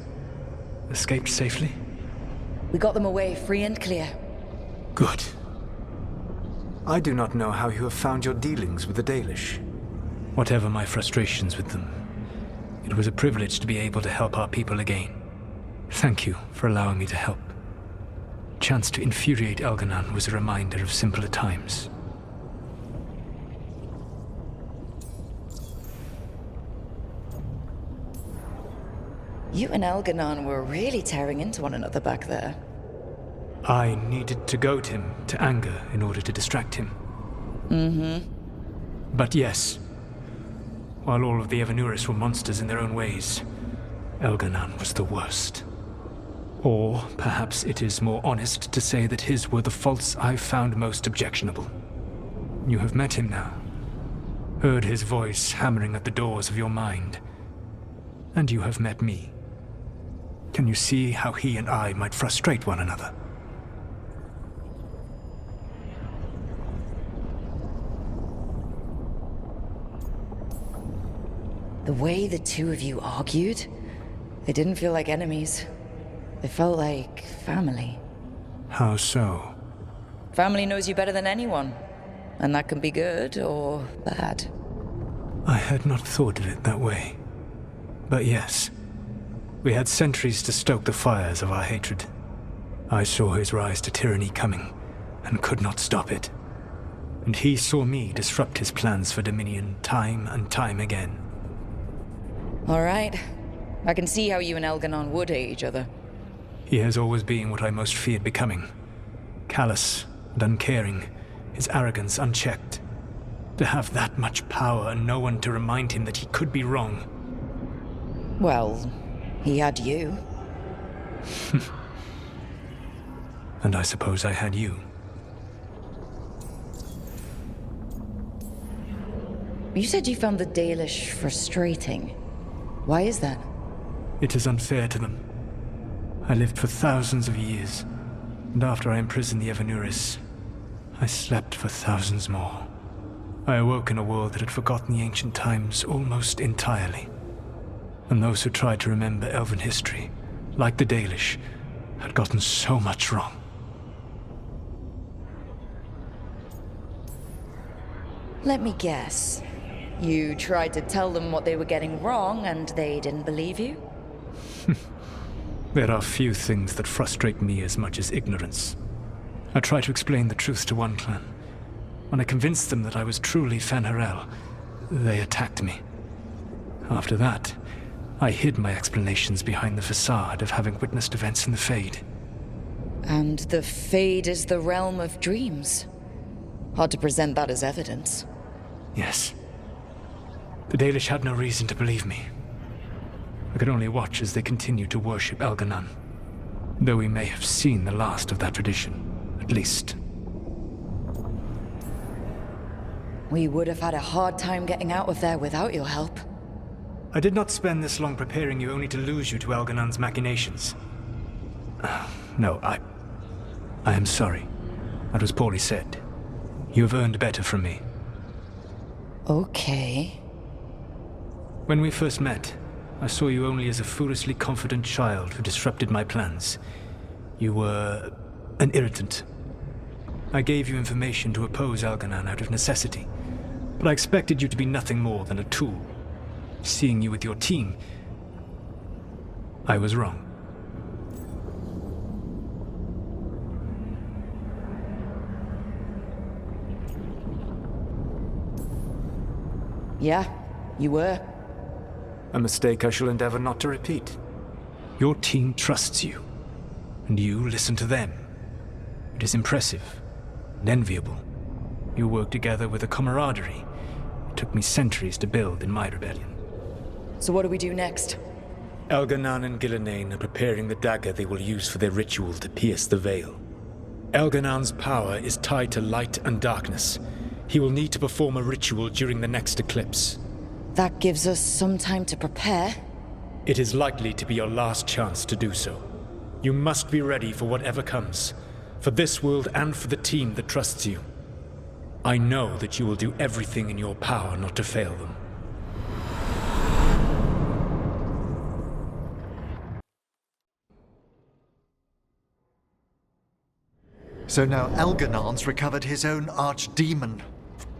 escaped safely? We got them away free and clear. Good. I do not know how you have found your dealings with the Dalish. Whatever my frustrations with them, it was a privilege to be able to help our people again. Thank you for allowing me to help. The chance to infuriate Elgar'nan was a reminder of simpler times. You and Elgar'nan were really tearing into one another back there. I needed to goad him to anger in order to distract him. Mm-hmm. But yes, while all of the Evanuris were monsters in their own ways, Elgar'nan was the worst. Or perhaps it is more honest to say that his were the faults I found most objectionable. You have met him now, heard his voice hammering at the doors of your mind, and you have met me. Can you see how he and I might frustrate one another? The way the two of you argued, they didn't feel like enemies. They felt like family. How so? Family knows you better than anyone, and that can be good or bad. I had not thought of it that way. But yes, we had centuries to stoke the fires of our hatred. I saw his rise to tyranny coming, and could not stop it. And he saw me disrupt his plans for dominion time and time again. All right. I can see how you and Elgar'nan would hate each other. He has always been what I most feared becoming. Callous and uncaring, his arrogance unchecked. To have that much power and no one to remind him that he could be wrong. Well, he had you. And I suppose I had you. You said you found the Dalish frustrating. Why is that? It is unfair to them. I lived for thousands of years, and after I imprisoned the Evanuris, I slept for thousands more. I awoke in a world that had forgotten the ancient times almost entirely. And those who tried to remember Elven history, like the Dalish, had gotten so much wrong. Let me guess. You tried to tell them what they were getting wrong, and they didn't believe you? There are few things that frustrate me as much as ignorance. I tried to explain the truth to one clan. When I convinced them that I was truly Fen'Harel, they attacked me. After that, I hid my explanations behind the facade of having witnessed events in the Fade. And the Fade is the realm of dreams. Hard to present that as evidence. Yes. The Dalish had no reason to believe me. I could only watch as they continued to worship Elgar'nan, though we may have seen the last of that tradition, at least. We would have had a hard time getting out of there without your help. I did not spend this long preparing you only to lose you to Elgar'nan's machinations. No, I am sorry. That was poorly said. You have earned better from me. Okay. When we first met, I saw you only as a foolishly confident child who disrupted my plans. You were an irritant. I gave you information to oppose Elgar'nan out of necessity, but I expected you to be nothing more than a tool. Seeing you with your team, I was wrong. Yeah, you were. A mistake I shall endeavor not to repeat. Your team trusts you, and you listen to them. It is impressive and enviable. You work together with a camaraderie it took me centuries to build in my rebellion. So what do we do next? Elganon and Gillenane are preparing the dagger they will use for their ritual to pierce the veil. Elganon's power is tied to light and darkness. He will need to perform a ritual during the next eclipse. That gives us some time to prepare. It is likely to be your last chance to do so. You must be ready for whatever comes, for this world and for the team that trusts you. I know that you will do everything in your power not to fail them. So now Elganon's recovered his own archdemon,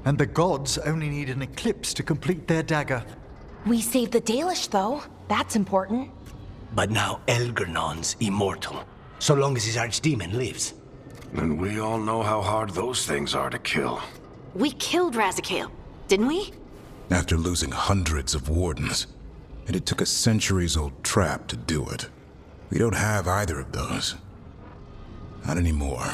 and the gods only need an eclipse to complete their dagger. We saved the Dalish, though. That's important. But now Elganon's immortal, so long as his archdemon lives. And we all know how hard those things are to kill. We killed Razikale, didn't we? After losing hundreds of wardens, and it took a centuries-old trap to do it. We don't have either of those. Not anymore.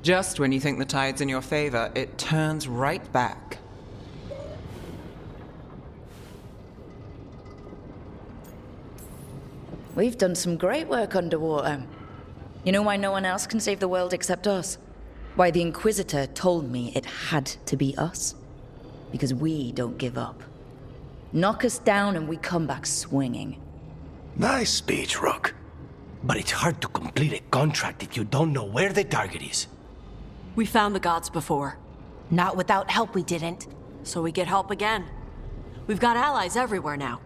Just when you think the tide's in your favor, it turns right back. We've done some great work underwater. You know why no one else can save the world except us? Why the Inquisitor told me it had to be us? Because we don't give up. Knock us down and we come back swinging. Nice speech, Rook. But it's hard to complete a contract if you don't know where the target is. We found the gods before. Not without help, we didn't. So we get help again. We've got allies everywhere now.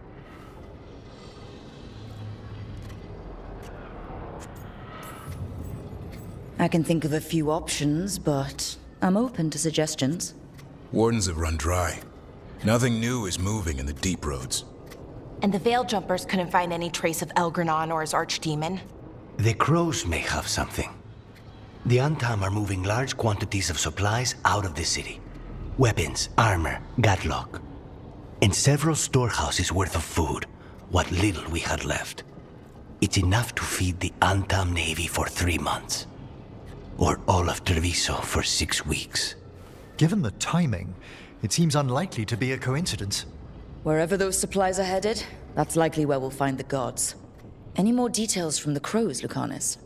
I can think of a few options, but I'm open to suggestions. Wardens have run dry. Nothing new is moving in the deep roads. And the Veil Jumpers couldn't find any trace of Elgranon or his archdemon. The crows may have something. The Antam are moving large quantities of supplies out of the city. Weapons, armor, gatlock. And several storehouses worth of food, what little we had left. It's enough to feed the Antam Navy for 3 months. Or all of Treviso for 6 weeks. Given the timing, it seems unlikely to be a coincidence. Wherever those supplies are headed, that's likely where we'll find the gods. Any more details from the crows, Lucanus?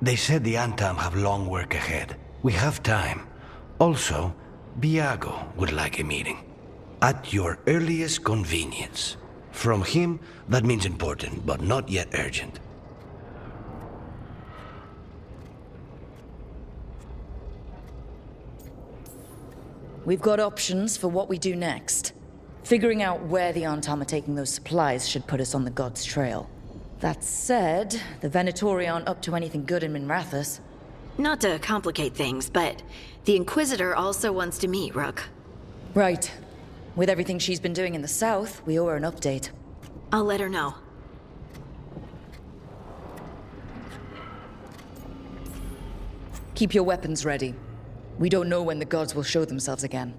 They said the Antam have long work ahead. We have time. Also, Biago would like a meeting. At your earliest convenience. From him, that means important, but not yet urgent. We've got options for what we do next. Figuring out where the Antam are taking those supplies should put us on the gods' trail. That said, the Venatori aren't up to anything good in Minrathous. Not to complicate things, but the Inquisitor also wants to meet Rook. Right. With everything she's been doing in the south, we owe her an update. I'll let her know. Keep your weapons ready. We don't know when the gods will show themselves again.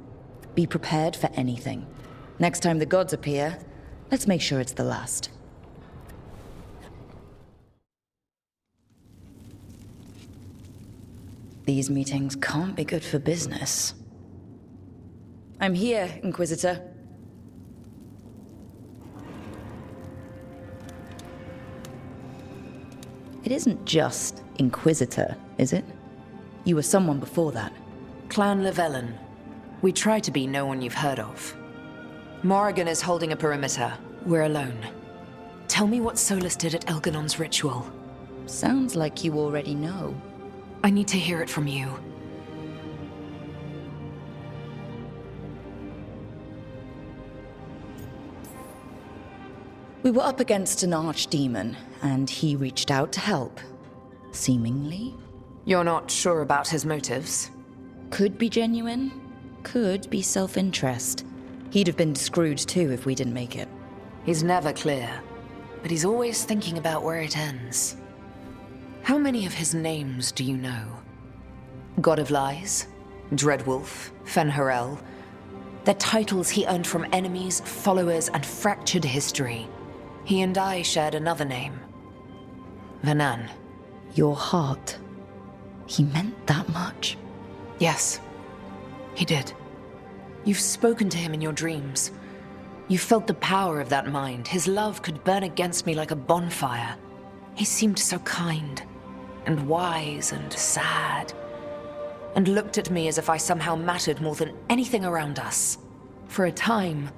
Be prepared for anything. Next time the gods appear, let's make sure it's the last. These meetings can't be good for business. I'm here, Inquisitor. It isn't just Inquisitor, is it? You were someone before that. Clan Llewellyn. We try to be no one you've heard of. Morrigan is holding a perimeter. We're alone. Tell me what Solas did at Elganon's ritual. Sounds like you already know. I need to hear it from you. We were up against an archdemon, and he reached out to help. Seemingly. You're not sure about his motives? Could be genuine, could be self-interest. He'd have been screwed too if we didn't make it. He's never clear, but he's always thinking about where it ends. How many of his names do you know? God of Lies, Dreadwolf, Fen'Harel. They're titles he earned from enemies, followers, and fractured history. He and I shared another name. Vanan. Your heart. He meant that much? Yes, he did. You've spoken to him in your dreams. You felt the power of that mind. His love could burn against me like a bonfire. He seemed so kind, and wise, and sad, and looked at me as if I somehow mattered more than anything around us. For a time,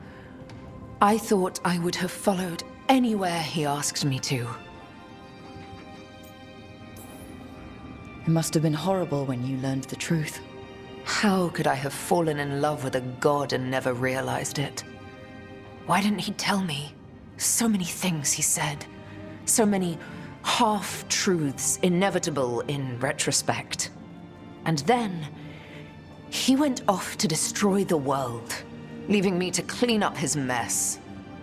I thought I would have followed anywhere he asked me to. It must have been horrible when you learned the truth. How could I have fallen in love with a god and never realized it? Why didn't he tell me? So many things he said. So many half-truths, inevitable in retrospect. And then, he went off to destroy the world, leaving me to clean up his mess.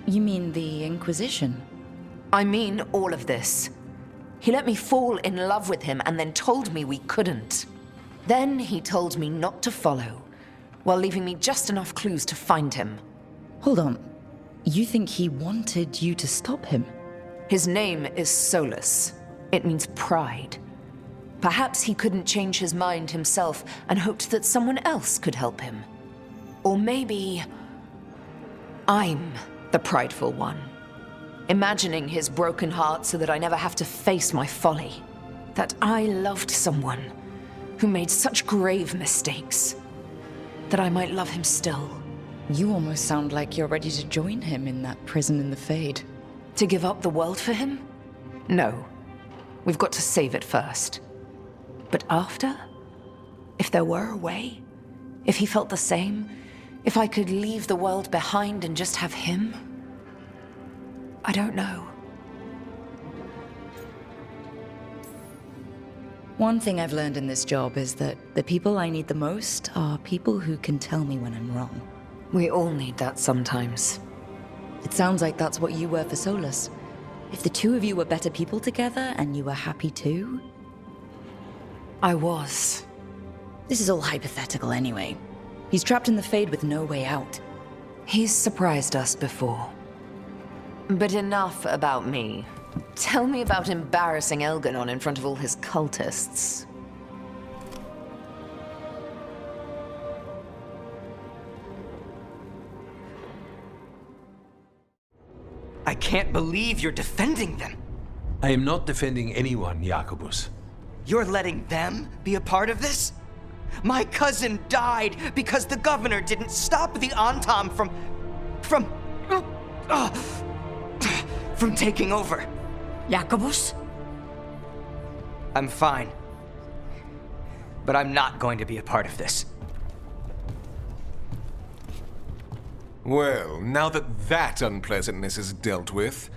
You mean the Inquisition? I mean all of this. He let me fall in love with him and then told me we couldn't. Then he told me not to follow, while leaving me just enough clues to find him. Hold on. You think he wanted you to stop him? His name is Solas. It means pride. Perhaps he couldn't change his mind himself and hoped that someone else could help him. Or maybe I'm the prideful one, imagining his broken heart so that I never have to face my folly. That I loved someone who made such grave mistakes, that I might love him still. You almost sound like you're ready to join him in that prison in the Fade. To give up the world for him? No. We've got to save it first. But after? If there were a way? If he felt the same? If I could leave the world behind and just have him? I don't know. One thing I've learned in this job is that the people I need the most are people who can tell me when I'm wrong. We all need that sometimes. It sounds like that's what you were for Solas. If the two of you were better people together and you were happy too? I was. This is all hypothetical anyway. He's trapped in the Fade with no way out. He's surprised us before. But enough about me. Tell me about embarrassing Elganon in front of all his cultists. I can't believe you're defending them. I am not defending anyone, Jacobus. You're letting them be a part of this? My cousin died because the governor didn't stop the Antam from taking over. Jacobus? I'm fine. But I'm not going to be a part of this. Well, now that unpleasantness is dealt with,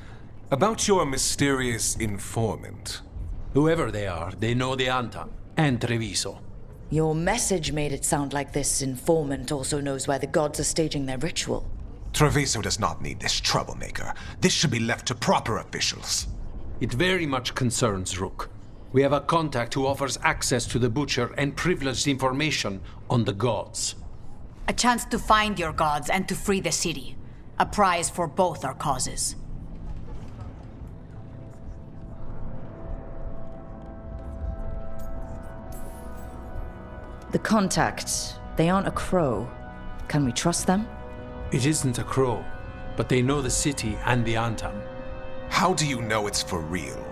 about your mysterious informant. Whoever they are, they know the Antam and Treviso. Your message made it sound like this informant also knows where the gods are staging their ritual. Treviso does not need this troublemaker. This should be left to proper officials. It very much concerns Rook. We have a contact who offers access to the Butcher and privileged information on the gods. A chance to find your gods and to free the city. A prize for both our causes. The contact, they aren't a crow. Can we trust them? It isn't a crow, but they know the city and the Antam. How do you know it's for real?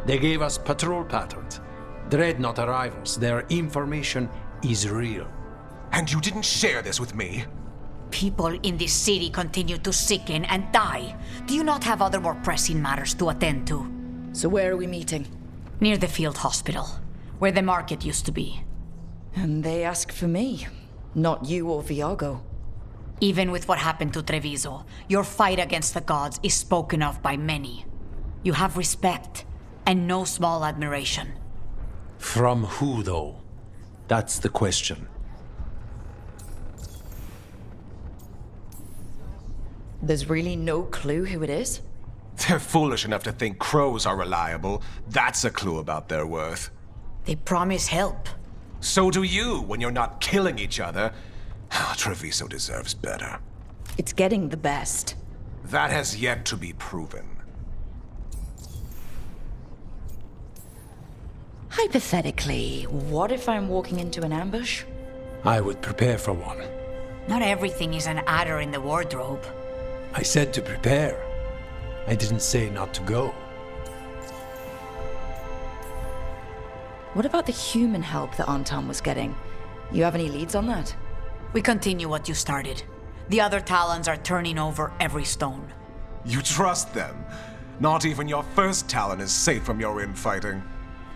They gave us patrol patterns. Dreadnought arrivals. Their information is real. And you didn't share this with me? People in this city continue to sicken and die. Do you not have other more pressing matters to attend to? So where are we meeting? Near the field hospital, where the market used to be. And they ask for me, not you or Viago. Even with what happened to Treviso, your fight against the gods is spoken of by many. You have respect, and no small admiration. From who, though? That's the question. There's really no clue who it is? They're foolish enough to think crows are reliable. That's a clue about their worth. They promise help. So do you when you're not killing each other. Treviso deserves better. It's getting the best. That has yet to be proven. Hypothetically, what if I'm walking into an ambush? I would prepare for one. Not everything is an adder in the wardrobe. I said to prepare. I didn't say not to go. What about the human help that Anton was getting? You have any leads on that? We continue what you started. The other Talons are turning over every stone. You trust them? Not even your first Talon is safe from your infighting.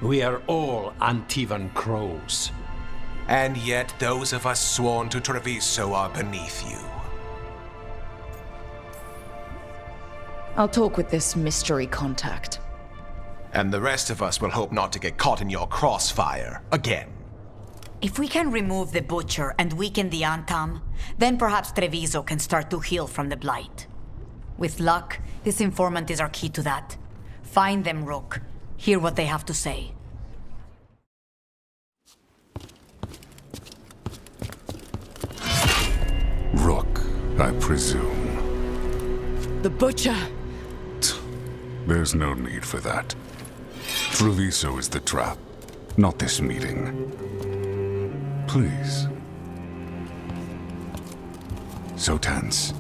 We are all Antivan crows. And yet those of us sworn to Treviso are beneath you. I'll talk with this mystery contact. And the rest of us will hope not to get caught in your crossfire again. If we can remove the Butcher and weaken the Antam, then perhaps Treviso can start to heal from the Blight. With luck, this informant is our key to that. Find them, Rook. Hear what they have to say. Rook, I presume. The Butcher! There's no need for that. Treviso is the trap, not this meeting. Please. So tense.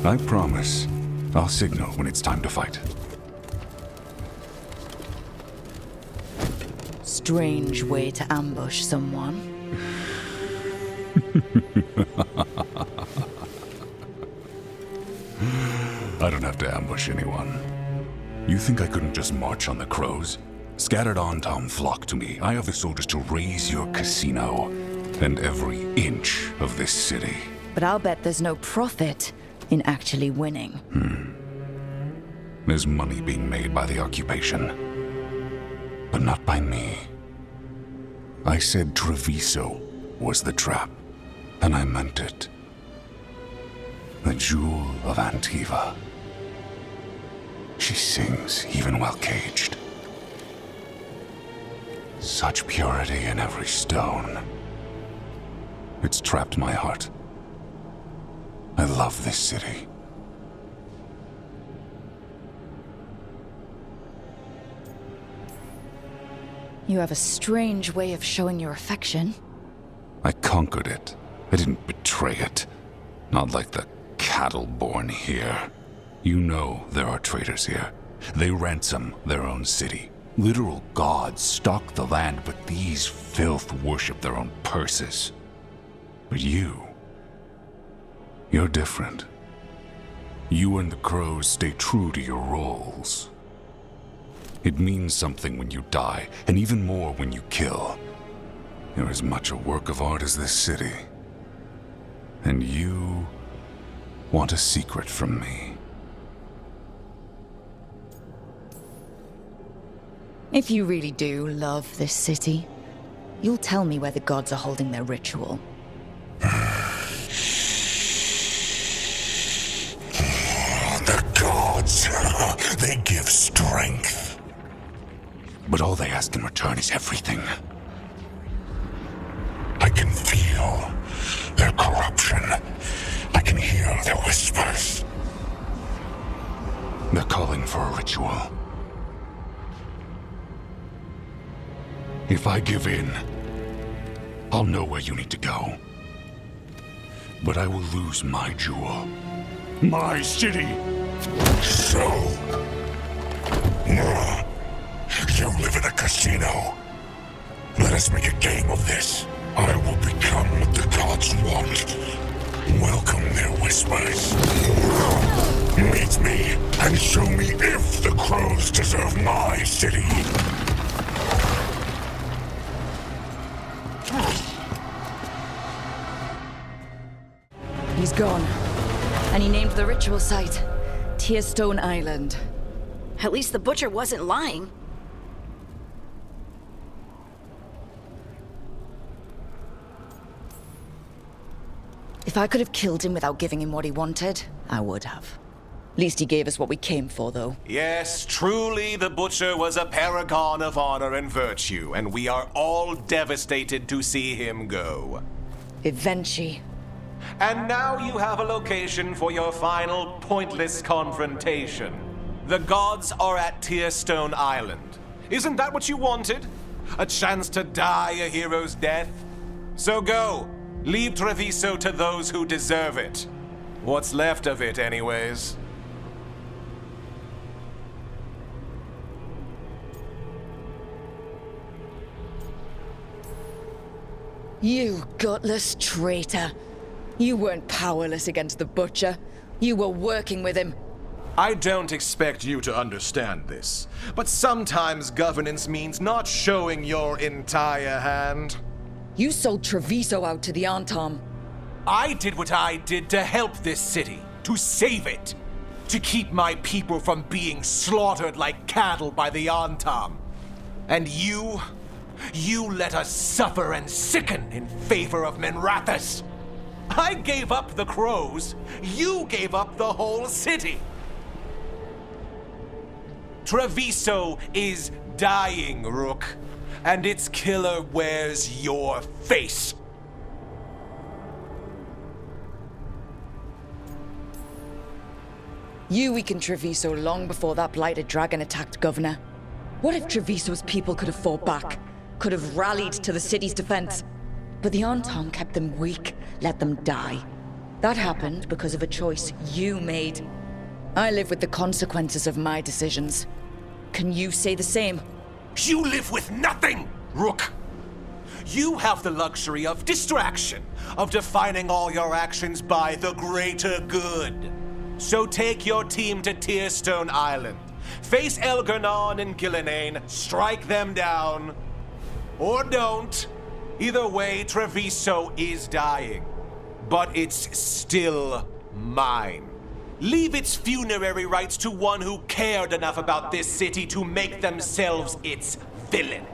I promise, I'll signal when it's time to fight. Strange way to ambush someone. I don't have to ambush anyone. You think I couldn't just march on the crows? Scattered Antom flock to me. I have the soldiers to raise your casino and every inch of this city. But I'll bet there's no profit in actually winning. There's money being made by the occupation, but not by me. I said Treviso was the trap, and I meant it. The jewel of Antiva. She sings even while caged. Such purity in every stone. It's trapped my heart. I love this city. You have a strange way of showing your affection. I conquered it. I didn't betray it. Not like the cattle born here. You know there are traitors here. They ransom their own city. Literal gods stalk the land, but these filth worship their own purses. But you're different. You and the crows stay true to your roles. It means something when you die, and even more when you kill. You're as much a work of art as this city. And you want a secret from me. If you really do love this city, you'll tell me where the gods are holding their ritual. The gods, they give strength. But all they ask in return is everything. I can feel their corruption. I can hear their whispers. They're calling for a ritual. If I give in, I'll know where you need to go. But I will lose my jewel. My city! So... you live in a casino. Let us make a game of this. I will become what the gods want. Welcome their whispers. Meet me and show me if the crows deserve my city. He's gone. And he named the ritual site Tearstone Island. At least the Butcher wasn't lying. If I could have killed him without giving him what he wanted, I would have. At least he gave us what we came for, though. Yes, truly the Butcher was a paragon of honor and virtue, and we are all devastated to see him go. Eventually. And now you have a location for your final pointless confrontation. The gods are at Tearstone Island. Isn't that what you wanted? A chance to die a hero's death? So go. Leave Treviso to those who deserve it. What's left of it, anyways. You gutless traitor. You weren't powerless against the Butcher. You were working with him. I don't expect you to understand this, but sometimes governance means not showing your entire hand. You sold Treviso out to the Antom. I did what I did to help this city, to save it, to keep my people from being slaughtered like cattle by the Antom. And you let us suffer and sicken in favor of Minrathous. I gave up the crows, you gave up the whole city. Treviso is dying, Rook, and its killer wears your face. You weakened Treviso long before that blighted dragon attacked Governor. What if Treviso's people could have fought back? Could have rallied to the city's defense? But the Antom kept them weak, let them die. That happened because of a choice you made. I live with the consequences of my decisions. Can you say the same? You live with nothing, Rook! You have the luxury of distraction, of defining all your actions by the greater good. So take your team to Tearstone Island. Face Elgarnon and Gillenane, strike them down. Or don't. Either way, Treviso is dying. But it's still mine. Leave its funerary rites to one who cared enough about this city to make themselves its villain.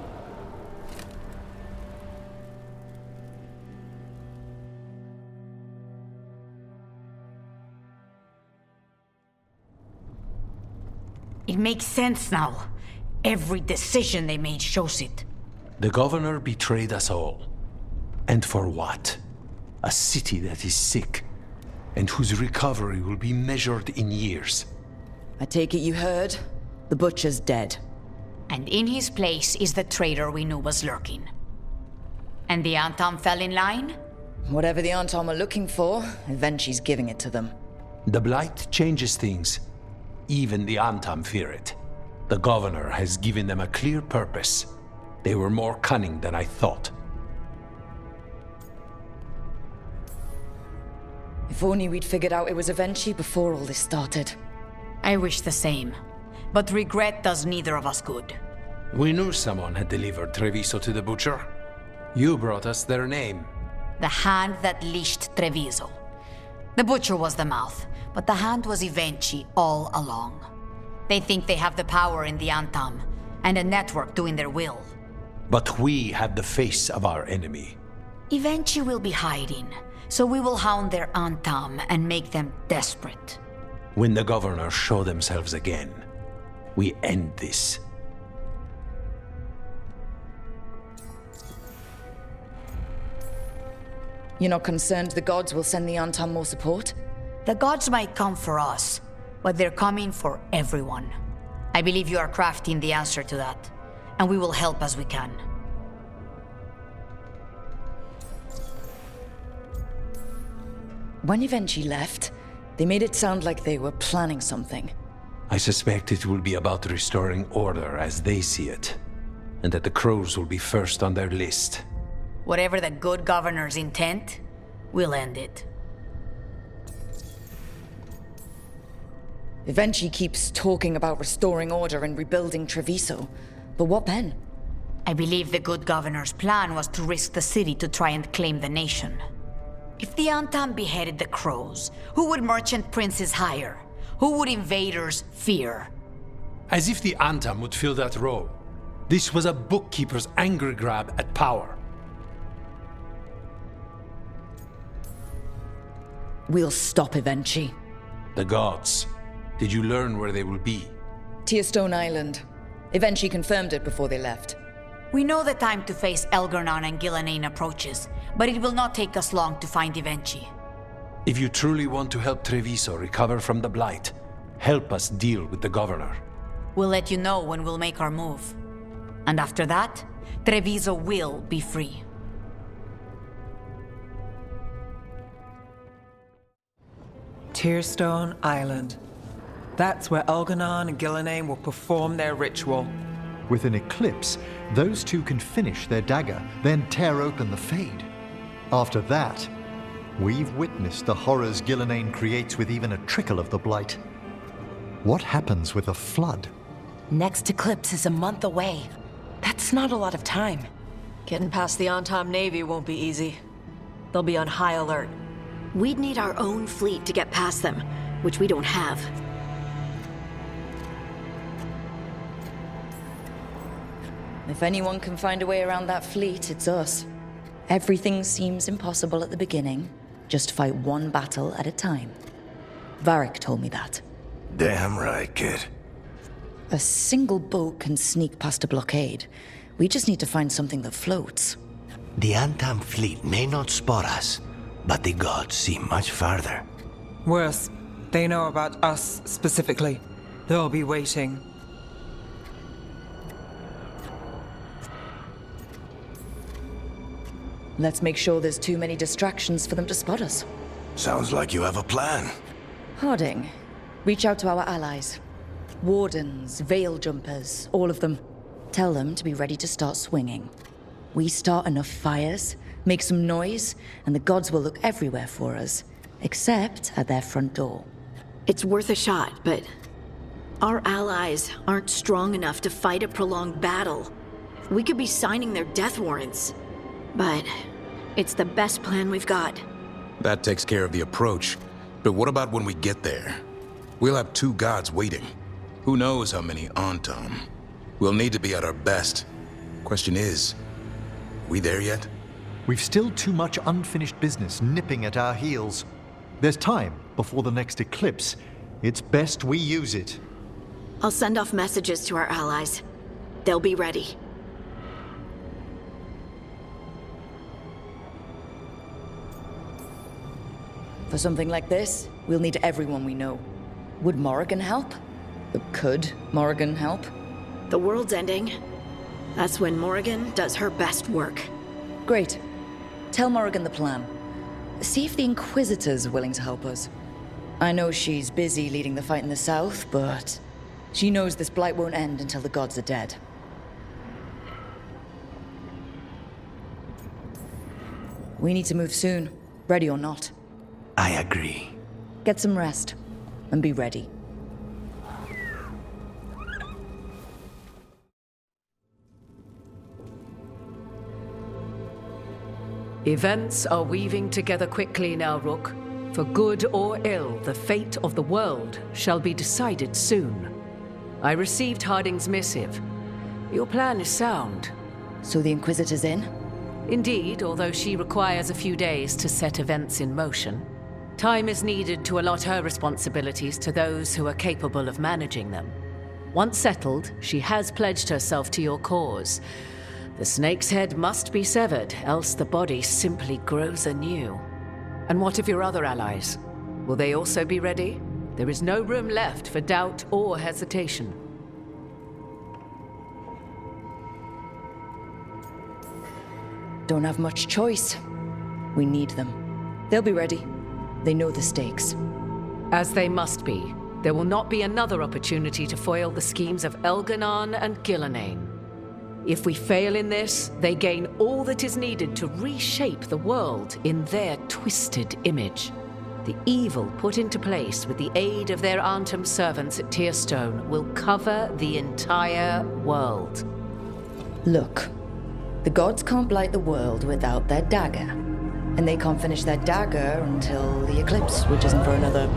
It makes sense now. Every decision they made shows it. The governor betrayed us all. And for what? A city that is sick, and whose recovery will be measured in years. I take it you heard? The Butcher's dead. And in his place is the traitor we knew was lurking. And the Antom fell in line? Whatever the Antom are looking for, Eventually's giving it to them. The Blight changes things. Even the Antom fear it. The governor has given them a clear purpose. They were more cunning than I thought. If only we'd figured out it was Eventually before all this started. I wish the same. But regret does neither of us good. We knew someone had delivered Treviso to the Butcher. You brought us their name. The hand that leashed Treviso. The Butcher was the mouth, but the hand was Eventually all along. They think they have the power in the Antom, and a network doing their will. But we have the face of our enemy. Eventually will be hiding, so we will hound their Antom and make them desperate. When the governors show themselves again, we end this. You're not concerned the gods will send the Antom more support? The gods might come for us, but they're coming for everyone. I believe you are crafting the answer to that, and we will help as we can. When Eventually left, they made it sound like they were planning something. I suspect it will be about restoring order as they see it, and that the crows will be first on their list. Whatever the good governor's intent, we'll end it. Eventually keeps talking about restoring order and rebuilding Treviso. But what then? I believe the good governor's plan was to risk the city to try and claim the nation. If the Antom beheaded the crows, who would merchant princes hire? Who would invaders fear? As if the Antom would fill that role. This was a bookkeeper's angry grab at power. We'll stop Eventually. The gods. Did you learn where they will be? Tearstone Island. Eventually confirmed it before they left. We know the time to face Elgar'nan and Gillenane approaches, but it will not take us long to find Evenchi. If you truly want to help Treviso recover from the Blight, help us deal with the Governor. We'll let you know when we'll make our move. And after that, Treviso will be free. Tearstone Island. That's where Elgar'nan and Gillenane will perform their ritual. With an eclipse, those two can finish their dagger, then tear open the Fade. After that, we've witnessed the horrors Gillenane creates with even a trickle of the Blight. What happens with a flood? Next eclipse is a month away. That's not a lot of time. Getting past the Antam Navy won't be easy. They'll be on high alert. We'd need our own fleet to get past them, which we don't have. If anyone can find a way around that fleet, it's us. Everything seems impossible at the beginning. Just fight one battle at a time. Varric told me that. Damn right, kid. A single boat can sneak past a blockade. We just need to find something that floats. The Antam fleet may not spot us, but the gods see much farther. Worse, they know about us specifically. They'll be waiting. Let's make sure there's too many distractions for them to spot us. Sounds like you have a plan. Harding, reach out to our allies. Wardens, veil jumpers, all of them. Tell them to be ready to start swinging. We start enough fires, make some noise, and the gods will look everywhere for us, except at their front door. It's worth a shot, but our allies aren't strong enough to fight a prolonged battle. We could be signing their death warrants, but it's the best plan we've got. That takes care of the approach. But what about when we get there? We'll have two gods waiting. Who knows how many Antam? We'll need to be at our best. Question is, we there yet? We've still too much unfinished business nipping at our heels. There's time before the next eclipse. It's best we use it. I'll send off messages to our allies. They'll be ready. For something like this, we'll need everyone we know. Would Morrigan help? Could Morrigan help? The world's ending. That's when Morrigan does her best work. Great. Tell Morrigan the plan. See if the Inquisitor's willing to help us. I know she's busy leading the fight in the south, but she knows this blight won't end until the gods are dead. We need to move soon, ready or not. I agree. Get some rest, and be ready. Events are weaving together quickly now, Rook. For good or ill, the fate of the world shall be decided soon. I received Harding's missive. Your plan is sound. So the Inquisitor's in? Indeed, although she requires a few days to set events in motion. Time is needed to allot her responsibilities to those who are capable of managing them. Once settled, she has pledged herself to your cause. The snake's head must be severed, else the body simply grows anew. And what of your other allies? Will they also be ready? There is no room left for doubt or hesitation. Don't have much choice. We need them. They'll be ready. They know the stakes. As they must be. There will not be another opportunity to foil the schemes of Elgar'nan and Gillenane. If we fail in this, they gain all that is needed to reshape the world in their twisted image. The evil put into place with the aid of their Antam servants at Tearstone will cover the entire world. Look, the gods can't blight the world without their dagger. And they can't finish their dagger until the eclipse, which isn't for another...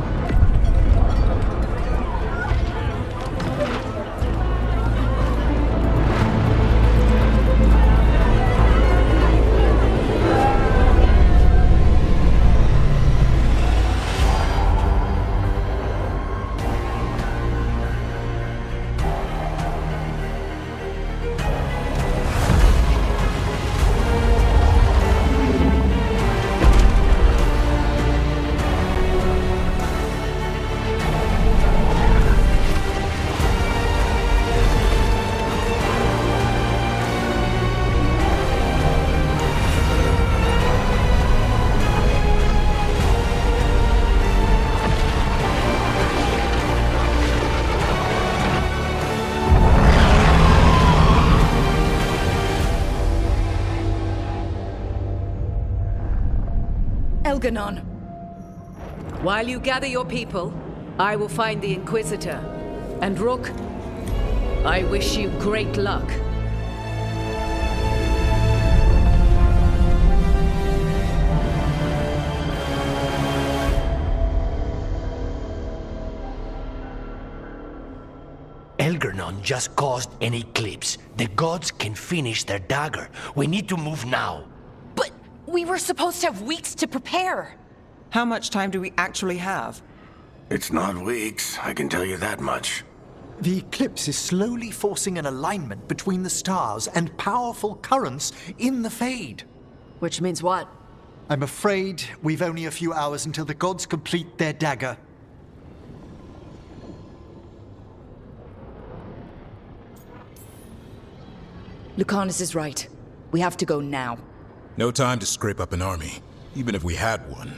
Elganon! While you gather your people, I will find the Inquisitor. And Rook, I wish you great luck. Elgarnon just caused an eclipse. The gods can finish their dagger. We need to move now. But we were supposed to have weeks to prepare. How much time do we actually have? It's not weeks, I can tell you that much. The eclipse is slowly forcing an alignment between the stars and powerful currents in the Fade. Which means what? I'm afraid we've only a few hours until the gods complete their dagger. Lucanus is right. We have to go now. No time to scrape up an army, even if we had one.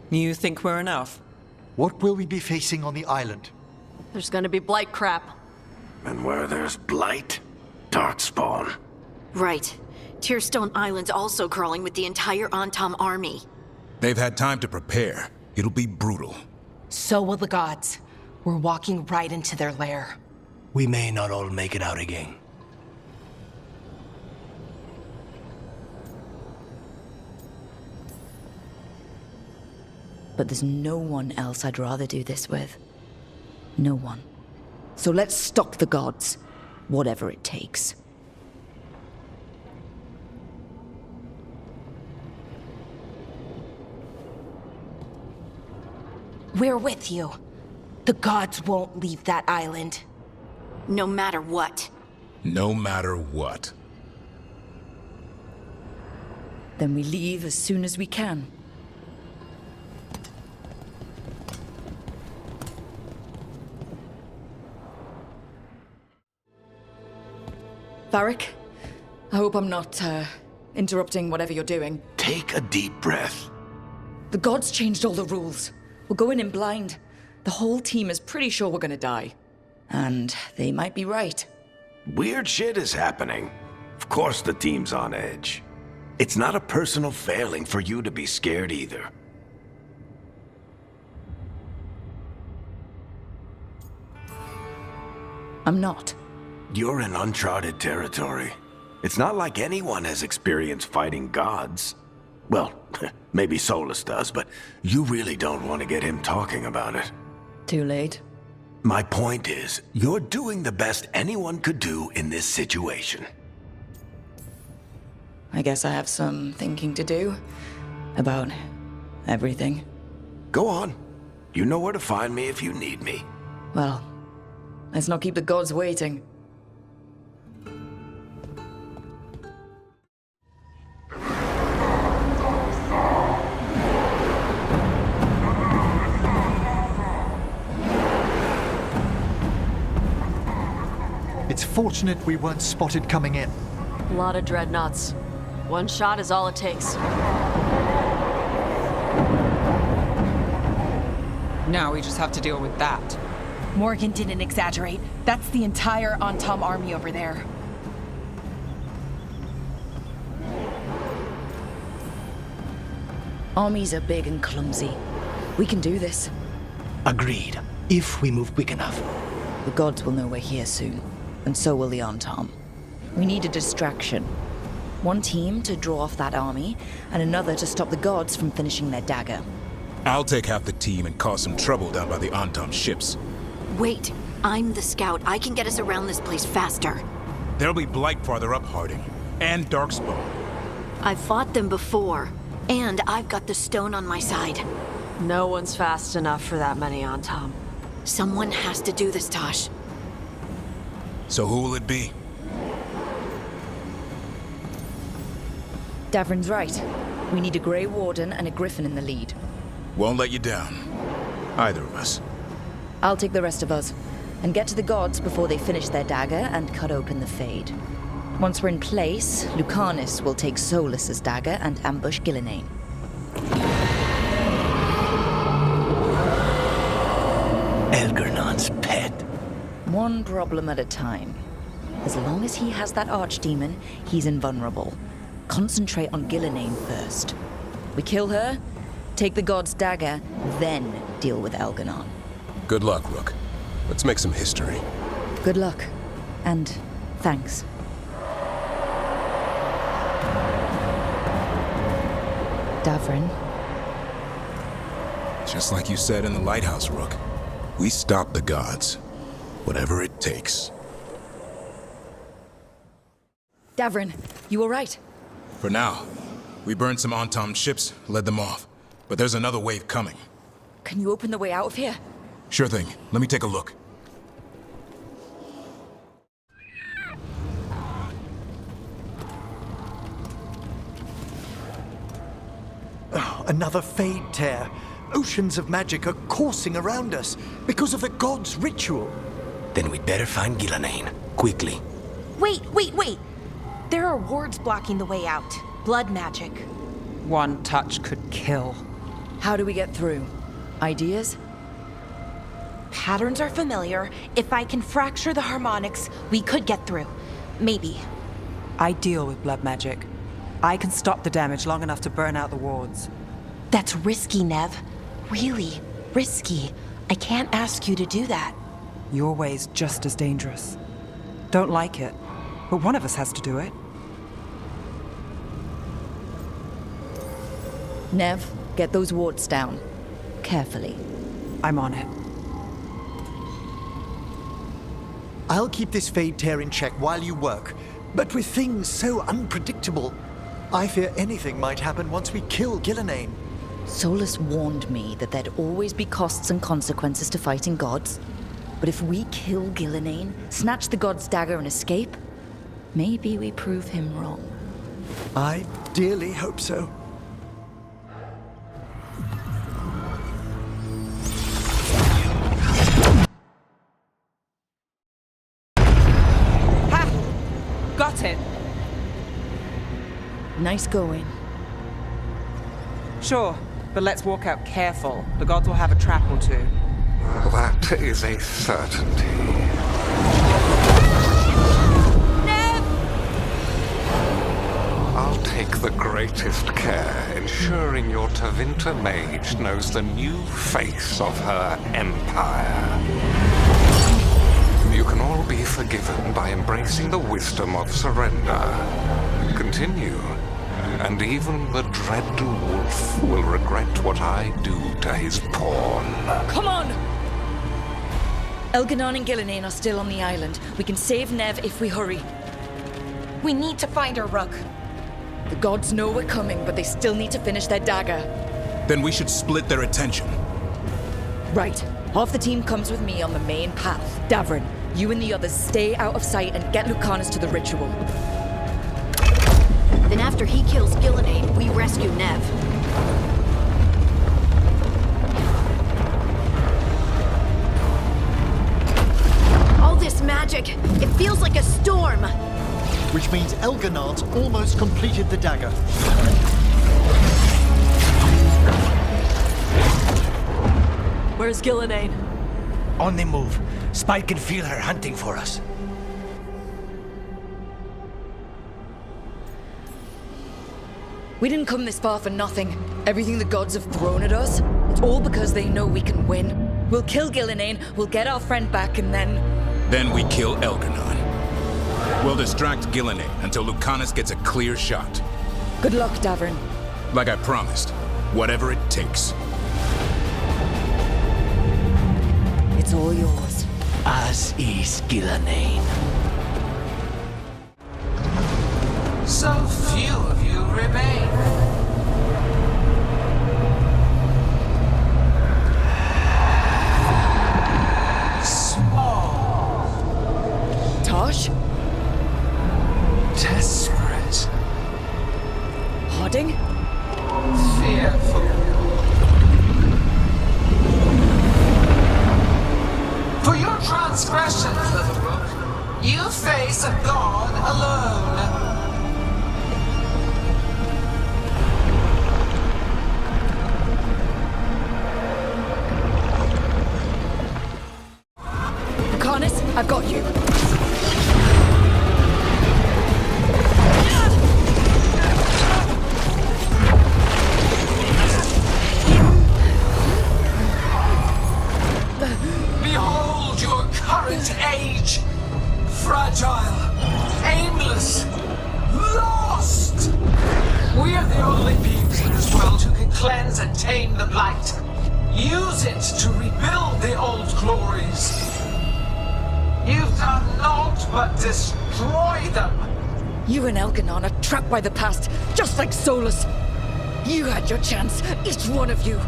You think we're enough? What will we be facing on the island? There's gonna be blight crap. And where there's blight, darkspawn. Right. Tearstone Island's also crawling with the entire Antam army. They've had time to prepare. It'll be brutal. So will the gods. We're walking right into their lair. We may not all make it out again. But there's no one else I'd rather do this with. No one. So let's stop the gods, whatever it takes. We're with you. The gods won't leave that island. No matter what. No matter what. Then we leave as soon as we can. Varric, I hope I'm not, interrupting whatever you're doing. Take a deep breath. The gods changed all the rules. We're going in blind. The whole team is pretty sure we're gonna die. And they might be right. Weird shit is happening. Of course the team's on edge. It's not a personal failing for you to be scared either. I'm not. You're in uncharted territory. It's not like anyone has experience fighting gods. Well, maybe Solas does, but you really don't want to get him talking about it. Too late. My point is, you're doing the best anyone could do in this situation. I guess I have some thinking to do about everything. Go on. You know where to find me if you need me. Well, let's not keep the gods waiting. It's fortunate we weren't spotted coming in. A lot of dreadnoughts. One shot is all it takes. Now we just have to deal with that. Morgan didn't exaggerate. That's the entire Antam army over there. Armies are big and clumsy. We can do this. Agreed. If we move quick enough. The gods will know we're here soon. And so will the Antam. We need a distraction. One team to draw off that army, and another to stop the gods from finishing their dagger. I'll take half the team and cause some trouble down by the Antam ships. Wait, I'm the scout. I can get us around this place faster. There'll be blight farther up, Harding. And darkspawn. I've fought them before. And I've got the stone on my side. No one's fast enough for that many Antam. Someone has to do this, Tosh. So who will it be? Davrin's right. We need a Grey Warden and a Griffin in the lead. Won't let you down. Either of us. I'll take the rest of us, and get to the gods before they finish their dagger and cut open the Fade. Once we're in place, Lucanus will take Solas's dagger and ambush Gillenane. Elgarnon's pet. One problem at a time. As long as he has that archdemon, he's invulnerable. Concentrate on Gillenane first. We kill her, Take the god's dagger, then deal with Elganon. Good luck, Rook. Let's make some history. Good luck. And thanks. Davrin. Just like you said in the lighthouse, Rook. We stop the gods. Whatever it takes. Davrin, you all right? For now. We burned some Antom ships, led them off. But there's another wave coming. Can you open the way out of here? Sure thing. Let me take a look. Oh, another fade tear. Oceans of magic are coursing around us because of the god's ritual. Then we'd better find Gillenane, quickly. Wait! There are wards blocking the way out. Blood magic. One touch could kill. How do we get through? Ideas? Patterns are familiar. If I can fracture the harmonics, we could get through. Maybe. I deal with blood magic. I can stop the damage long enough to burn out the wards. That's risky, Nev. Really risky. I can't ask you to do that. Your way's just as dangerous. Don't like it, but one of us has to do it. Nev, get those wards down. Carefully. I'm on it. I'll keep this fade tear in check while you work. But with things so unpredictable, I fear anything might happen once we kill Gillenane. Solas warned me that there'd always be costs and consequences to fighting gods. But if we kill Gillenane, snatch the god's dagger and escape, maybe we prove him wrong. I dearly hope so. Got it! Nice going. Sure, but let's walk out careful. The gods will have a trap or two. That is a certainty. Nev! I'll take the greatest care, ensuring your Tevinter mage knows the new face of her empire. You can all be forgiven by embracing the wisdom of surrender. Continue, and even the dread wolf will regret what I do to his pawn. Come on! Elganon and Gillenane are still on the island. We can save Nev if we hurry. We need to find her, Rook. The gods know we're coming, but they still need to finish their dagger. Then we should split their attention. Right. Half the team comes with me on the main path. Davrin, you and the others stay out of sight and get Lucanus to the ritual. Then after he kills Gillenane, we rescue Nev. All this magic, it feels like a storm. Which means Elganon's almost completed the dagger. Where's Gillenane? On the move. Spike can feel her hunting for us. We didn't come this far for nothing. Everything the gods have thrown at us, it's all because they know we can win. We'll kill Gillenane, we'll get our friend back, and then... Then we kill Elganon. We'll distract Gillenane until Lucanus gets a clear shot. Good luck, Davrin. Like I promised, whatever it takes. It's all yours. As is Gillenane. So few of you remain. Small. Tosh? Desperate. Harding? Fearful. For your transgressions, little Rook, you face a god alone. contain the Blight. Use it to rebuild the old glories. You've done naught but destroy them. You and Elganon are trapped by the past, just like Solas. You had your chance, each one of you.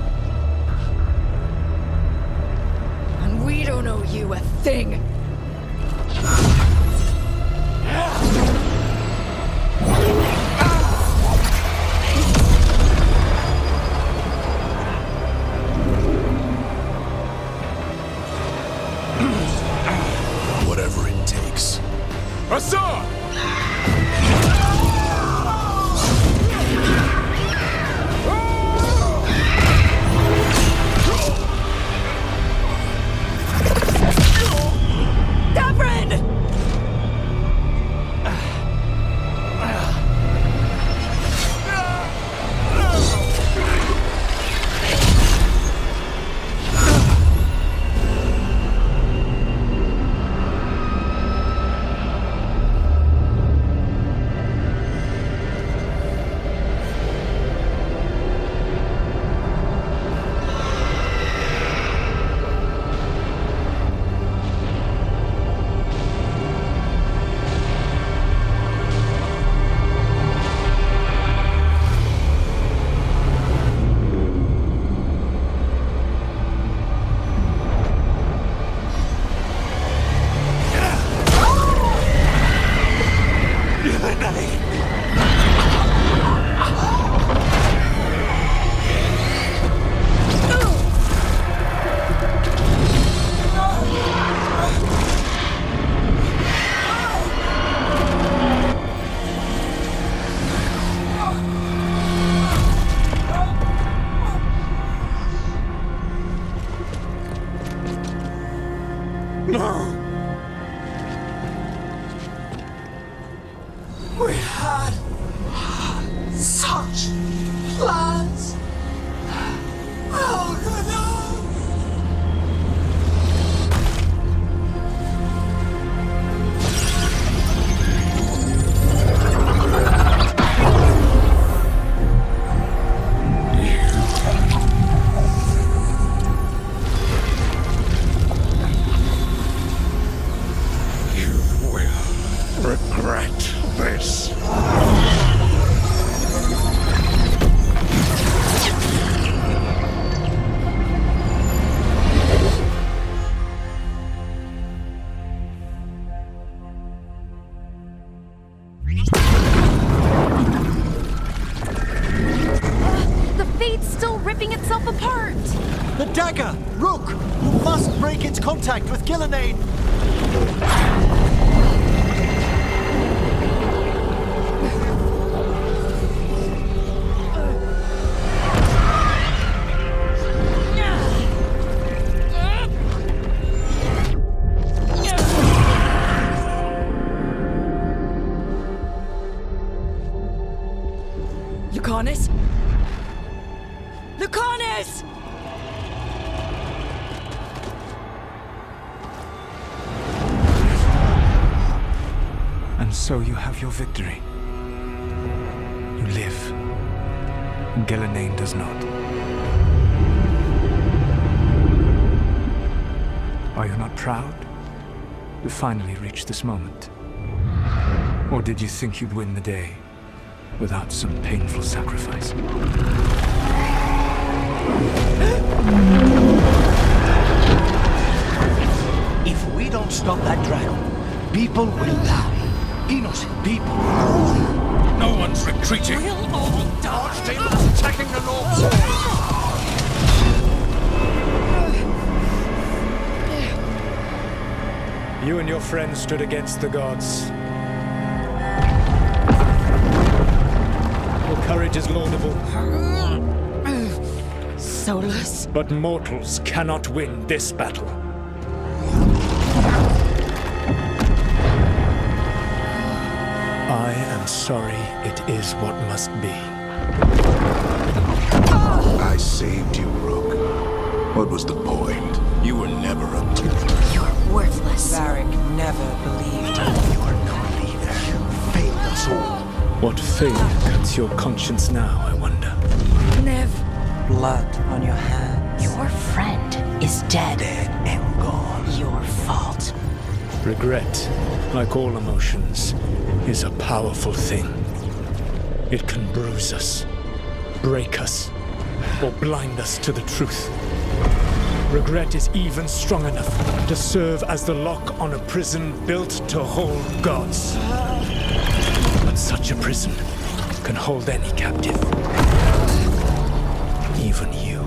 And we don't owe you a thing. Whatever it takes. Assad! We had such plans. Regret this. The fate's still ripping itself apart. The dagger! Rook! You must break its contact with Gillenane! Lucanus? Lucanus! And so you have your victory. You live. Gillenane does not. Are you not proud to finally reach this moment? Or did you think you'd win the day without some painful sacrifice? If we don't stop that dragon, people will die. Innocent people. No one's retreating. We'll all die. Archdemons attacking the North. You and your friends stood against the gods. Your courage is laudable. Solas? But mortals cannot win this battle. I am sorry it is what must be. I saved you, Rook. What was the point? You were never a... You're worthless. Varric never believed in You are no leader. You failed us all. What failure cuts your conscience now, I wonder? Nev. blood on your hands. Your friend is dead. Dead and gone. Your fault. Regret, like all emotions, is a powerful thing. It can bruise us, break us, or blind us to the truth. Regret is even strong enough to serve as the lock on a prison built to hold gods. But such a prison can hold any captive. Even you.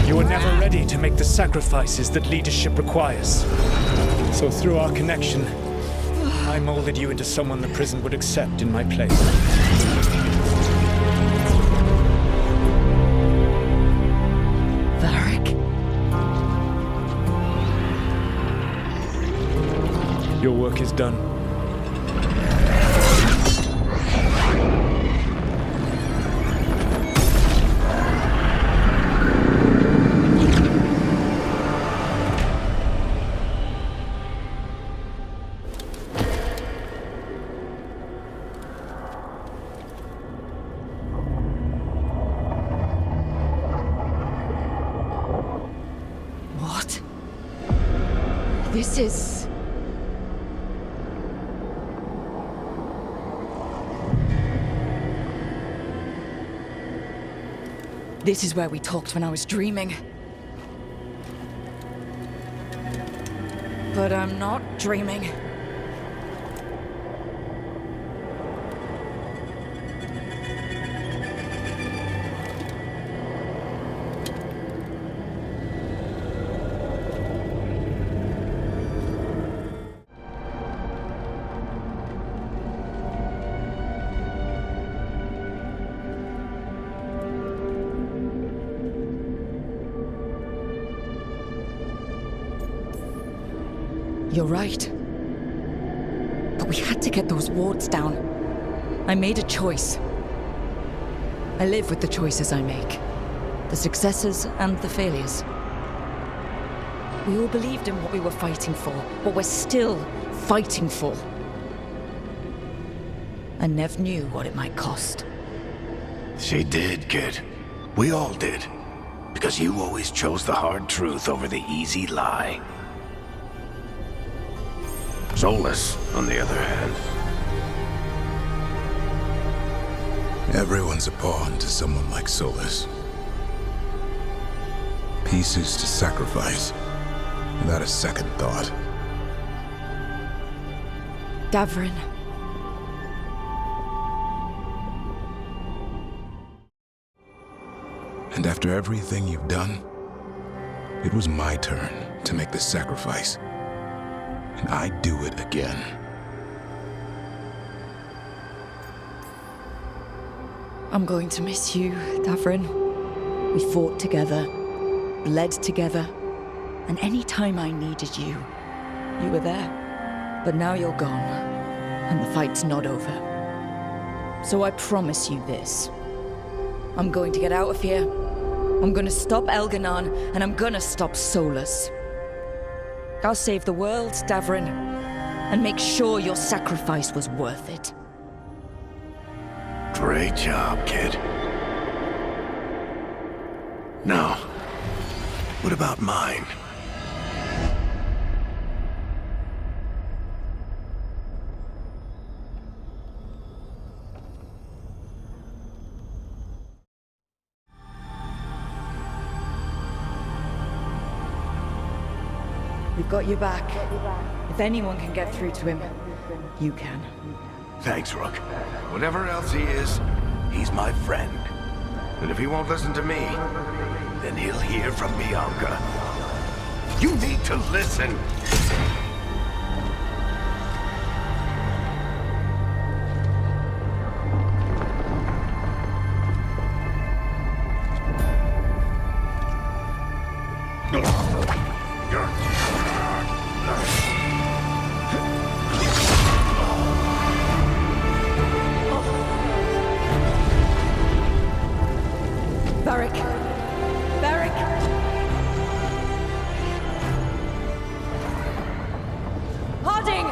You were never ready to make the sacrifices that leadership requires. So through our connection, I molded you into someone the prison would accept in my place. Varric? Your work is done. This is... This is where we talked when I was dreaming. But I'm not dreaming. You're right. But we had to get those wards down. I made a choice. I live with the choices I make. The successes and the failures. We all believed in what we were fighting for, what we're still fighting for. I never knew what it might cost. She did, kid. We all did. Because you always chose the hard truth over the easy lie. Solas, on the other hand. Everyone's a pawn to someone like Solas. Pieces to sacrifice, without a second thought. Davrin. And after everything you've done, it was my turn to make the sacrifice. And I'd do it again. I'm going to miss you, Davrin. We fought together, bled together, and any time I needed you, you were there. But now you're gone, and the fight's not over. So I promise you this. I'm going to get out of here. I'm gonna stop Elganon, and I'm gonna stop Solas. I'll save the world, Davrin, and make sure your sacrifice was worth it. Great job, kid. Now, what about mine? We've got your back. If anyone can get through to him, you can. Thanks, Rook. Whatever else he is, he's my friend. And if he won't listen to me, then he'll hear from Bianca. You need to listen! Varric! Varric! Harding!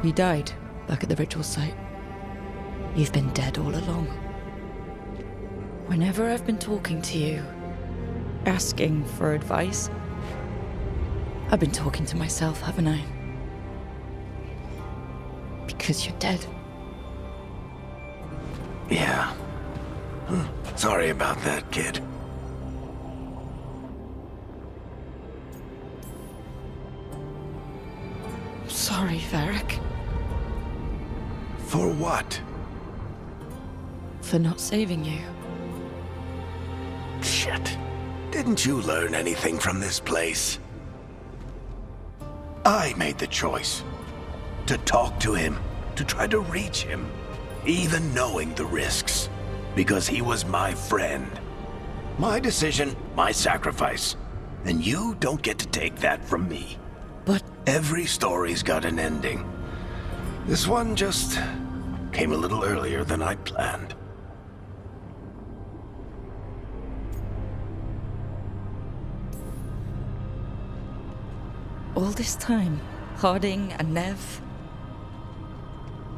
He died back at the ritual site. You've been dead all along. Whenever I've been talking to you, asking for advice, I've been talking to myself, haven't I? Because you're dead. Yeah. Sorry about that, kid. Sorry, Varric. For what? For not saving you. Shit. Didn't you learn anything from this place? I made the choice. To talk to him, to try to reach him, even knowing the risks. Because he was my friend. My decision, my sacrifice. And you don't get to take that from me. But every story's got an ending. This one just came a little earlier than I'd planned. all this time, Harding and Nev,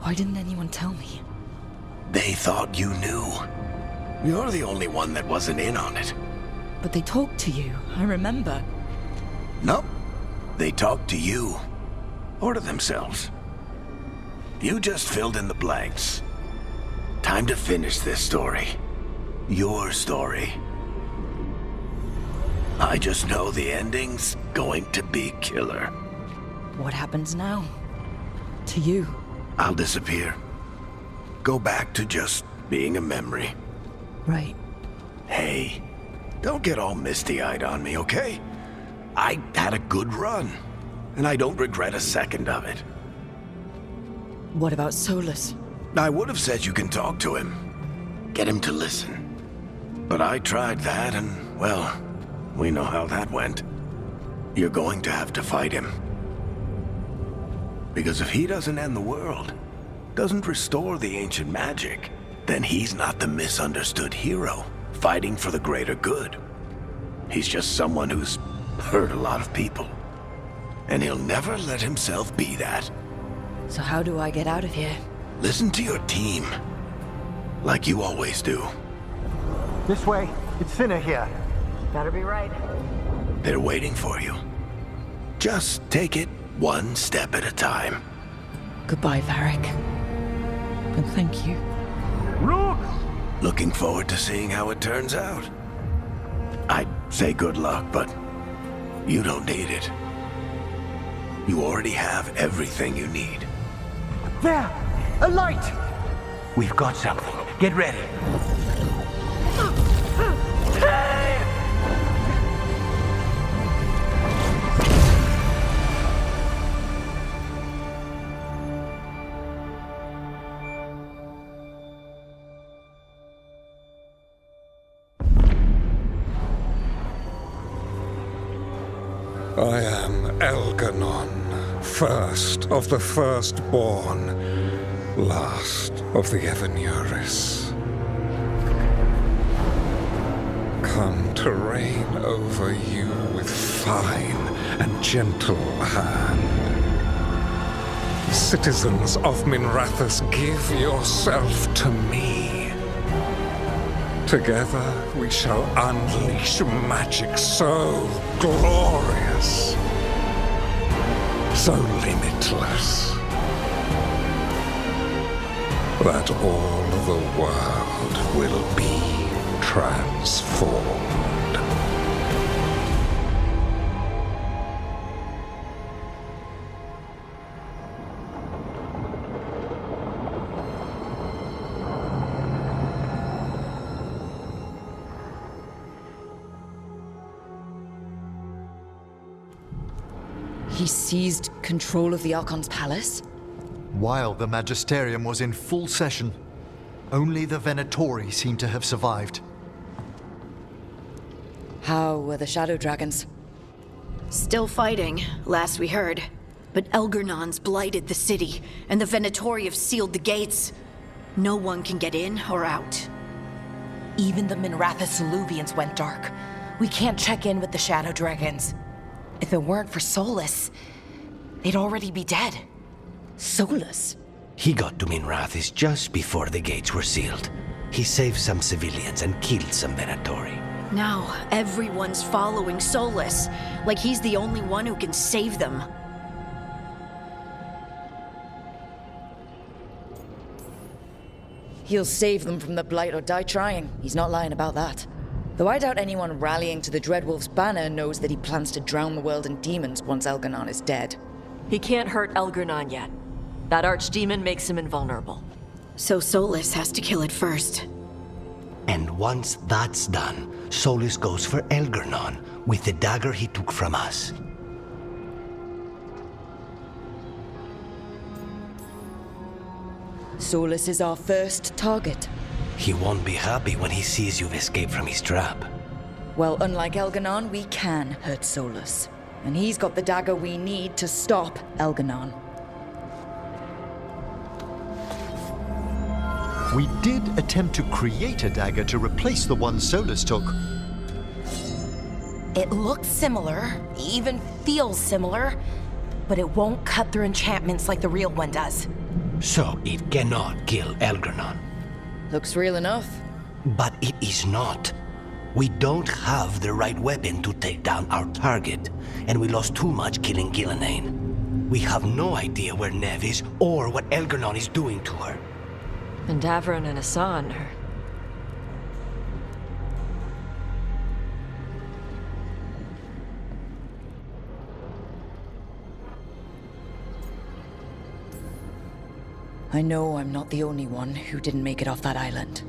why didn't anyone tell me? They thought you knew. You're the only one that wasn't in on it. But they talked to you, I remember. Nope. They talked to you. Or to themselves. You just filled in the blanks. Time to finish this story. Your story. I just know the ending's going to be killer. What happens now? To you? I'll disappear. Go back to just being a memory. Right. Hey, don't get all misty-eyed on me, okay? I had a good run, and I don't regret a second of it. What about Solas? I would have said you can talk to him. Get him to listen. But I tried that, and, well, we know how that went. You're going to have to fight him. Because if he doesn't end the world, doesn't restore the ancient magic, then he's not the misunderstood hero, fighting for the greater good. He's just someone who's hurt a lot of people. And he'll never let himself be that. So how do I get out of here? Listen to your team. Like you always do. This way. It's thinner here. Better be right. They're waiting for you. Just take it one step at a time. Goodbye, Varric. And thank you. Rook! Looking forward to seeing how it turns out. I'd say good luck, but you don't need it. You already have everything you need. There! A light! We've got something. Get ready. I am Elganon, first of the firstborn, last of the Evenuris. Come to reign over you with fine and gentle hand. Citizens of Minrathous, give yourself to me. Together we shall unleash magic so glorious, so limitless, that all the world will be transformed. He seized control of the Archon's palace? While the Magisterium was in full session, only the Venatori seem to have survived. How were the Shadow Dragons? Still fighting, last we heard. But Elgernon's blighted the city, and the Venatori have sealed the gates. No one can get in or out. Even the Minrathous Illuvians went dark. We can't check in with the Shadow Dragons. If it weren't for Solas, they'd already be dead. Solas? He got to Minrathous just before the gates were sealed. He saved some civilians and killed some Venatori. Now everyone's following Solas, like he's the only one who can save them. He'll save them from the Blight or die trying. He's not lying about that. Though I doubt anyone rallying to the Dreadwolf's banner knows that he plans to drown the world in demons once Elganon is dead. He can't hurt Elganon yet. That archdemon makes him invulnerable. So Solas has to kill it first. And once that's done, Solas goes for Elganon with the dagger he took from us. Solas is our first target. He won't be happy when he sees you've escaped from his trap. Well, unlike Elganon, we can hurt Solas. And he's got the dagger we need to stop Elganon. We did attempt to create a dagger to replace the one Solas took. It looks similar, even feels similar, but it won't cut through enchantments like the real one does. So it cannot kill Elganon. Looks real enough. But it is not. We don't have the right weapon to take down our target, and we lost too much killing Ghilanane. We have no idea where Neve is or what Elganon is doing to her. And Davron and Hassan are... I know I'm not the only one who didn't make it off that island.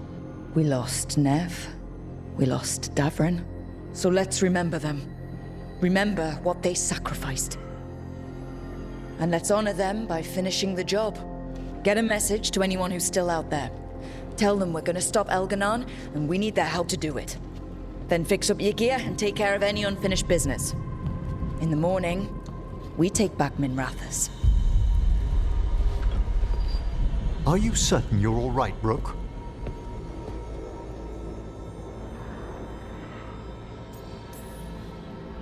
We lost Neve. We lost Davron. So let's remember them. Remember what they sacrificed. And let's honor them by finishing the job. Get a message to anyone who's still out there. Tell them we're gonna stop Elganon, and we need their help to do it. Then fix up your gear and take care of any unfinished business. In the morning, we take back Minrathous. Are you certain you're all right, Rook?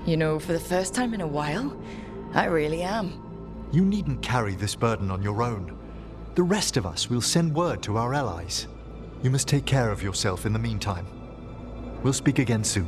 You know, for the first time in a while, I really am. You needn't carry this burden on your own. The rest of us will send word to our allies. You must take care of yourself in the meantime. We'll speak again soon.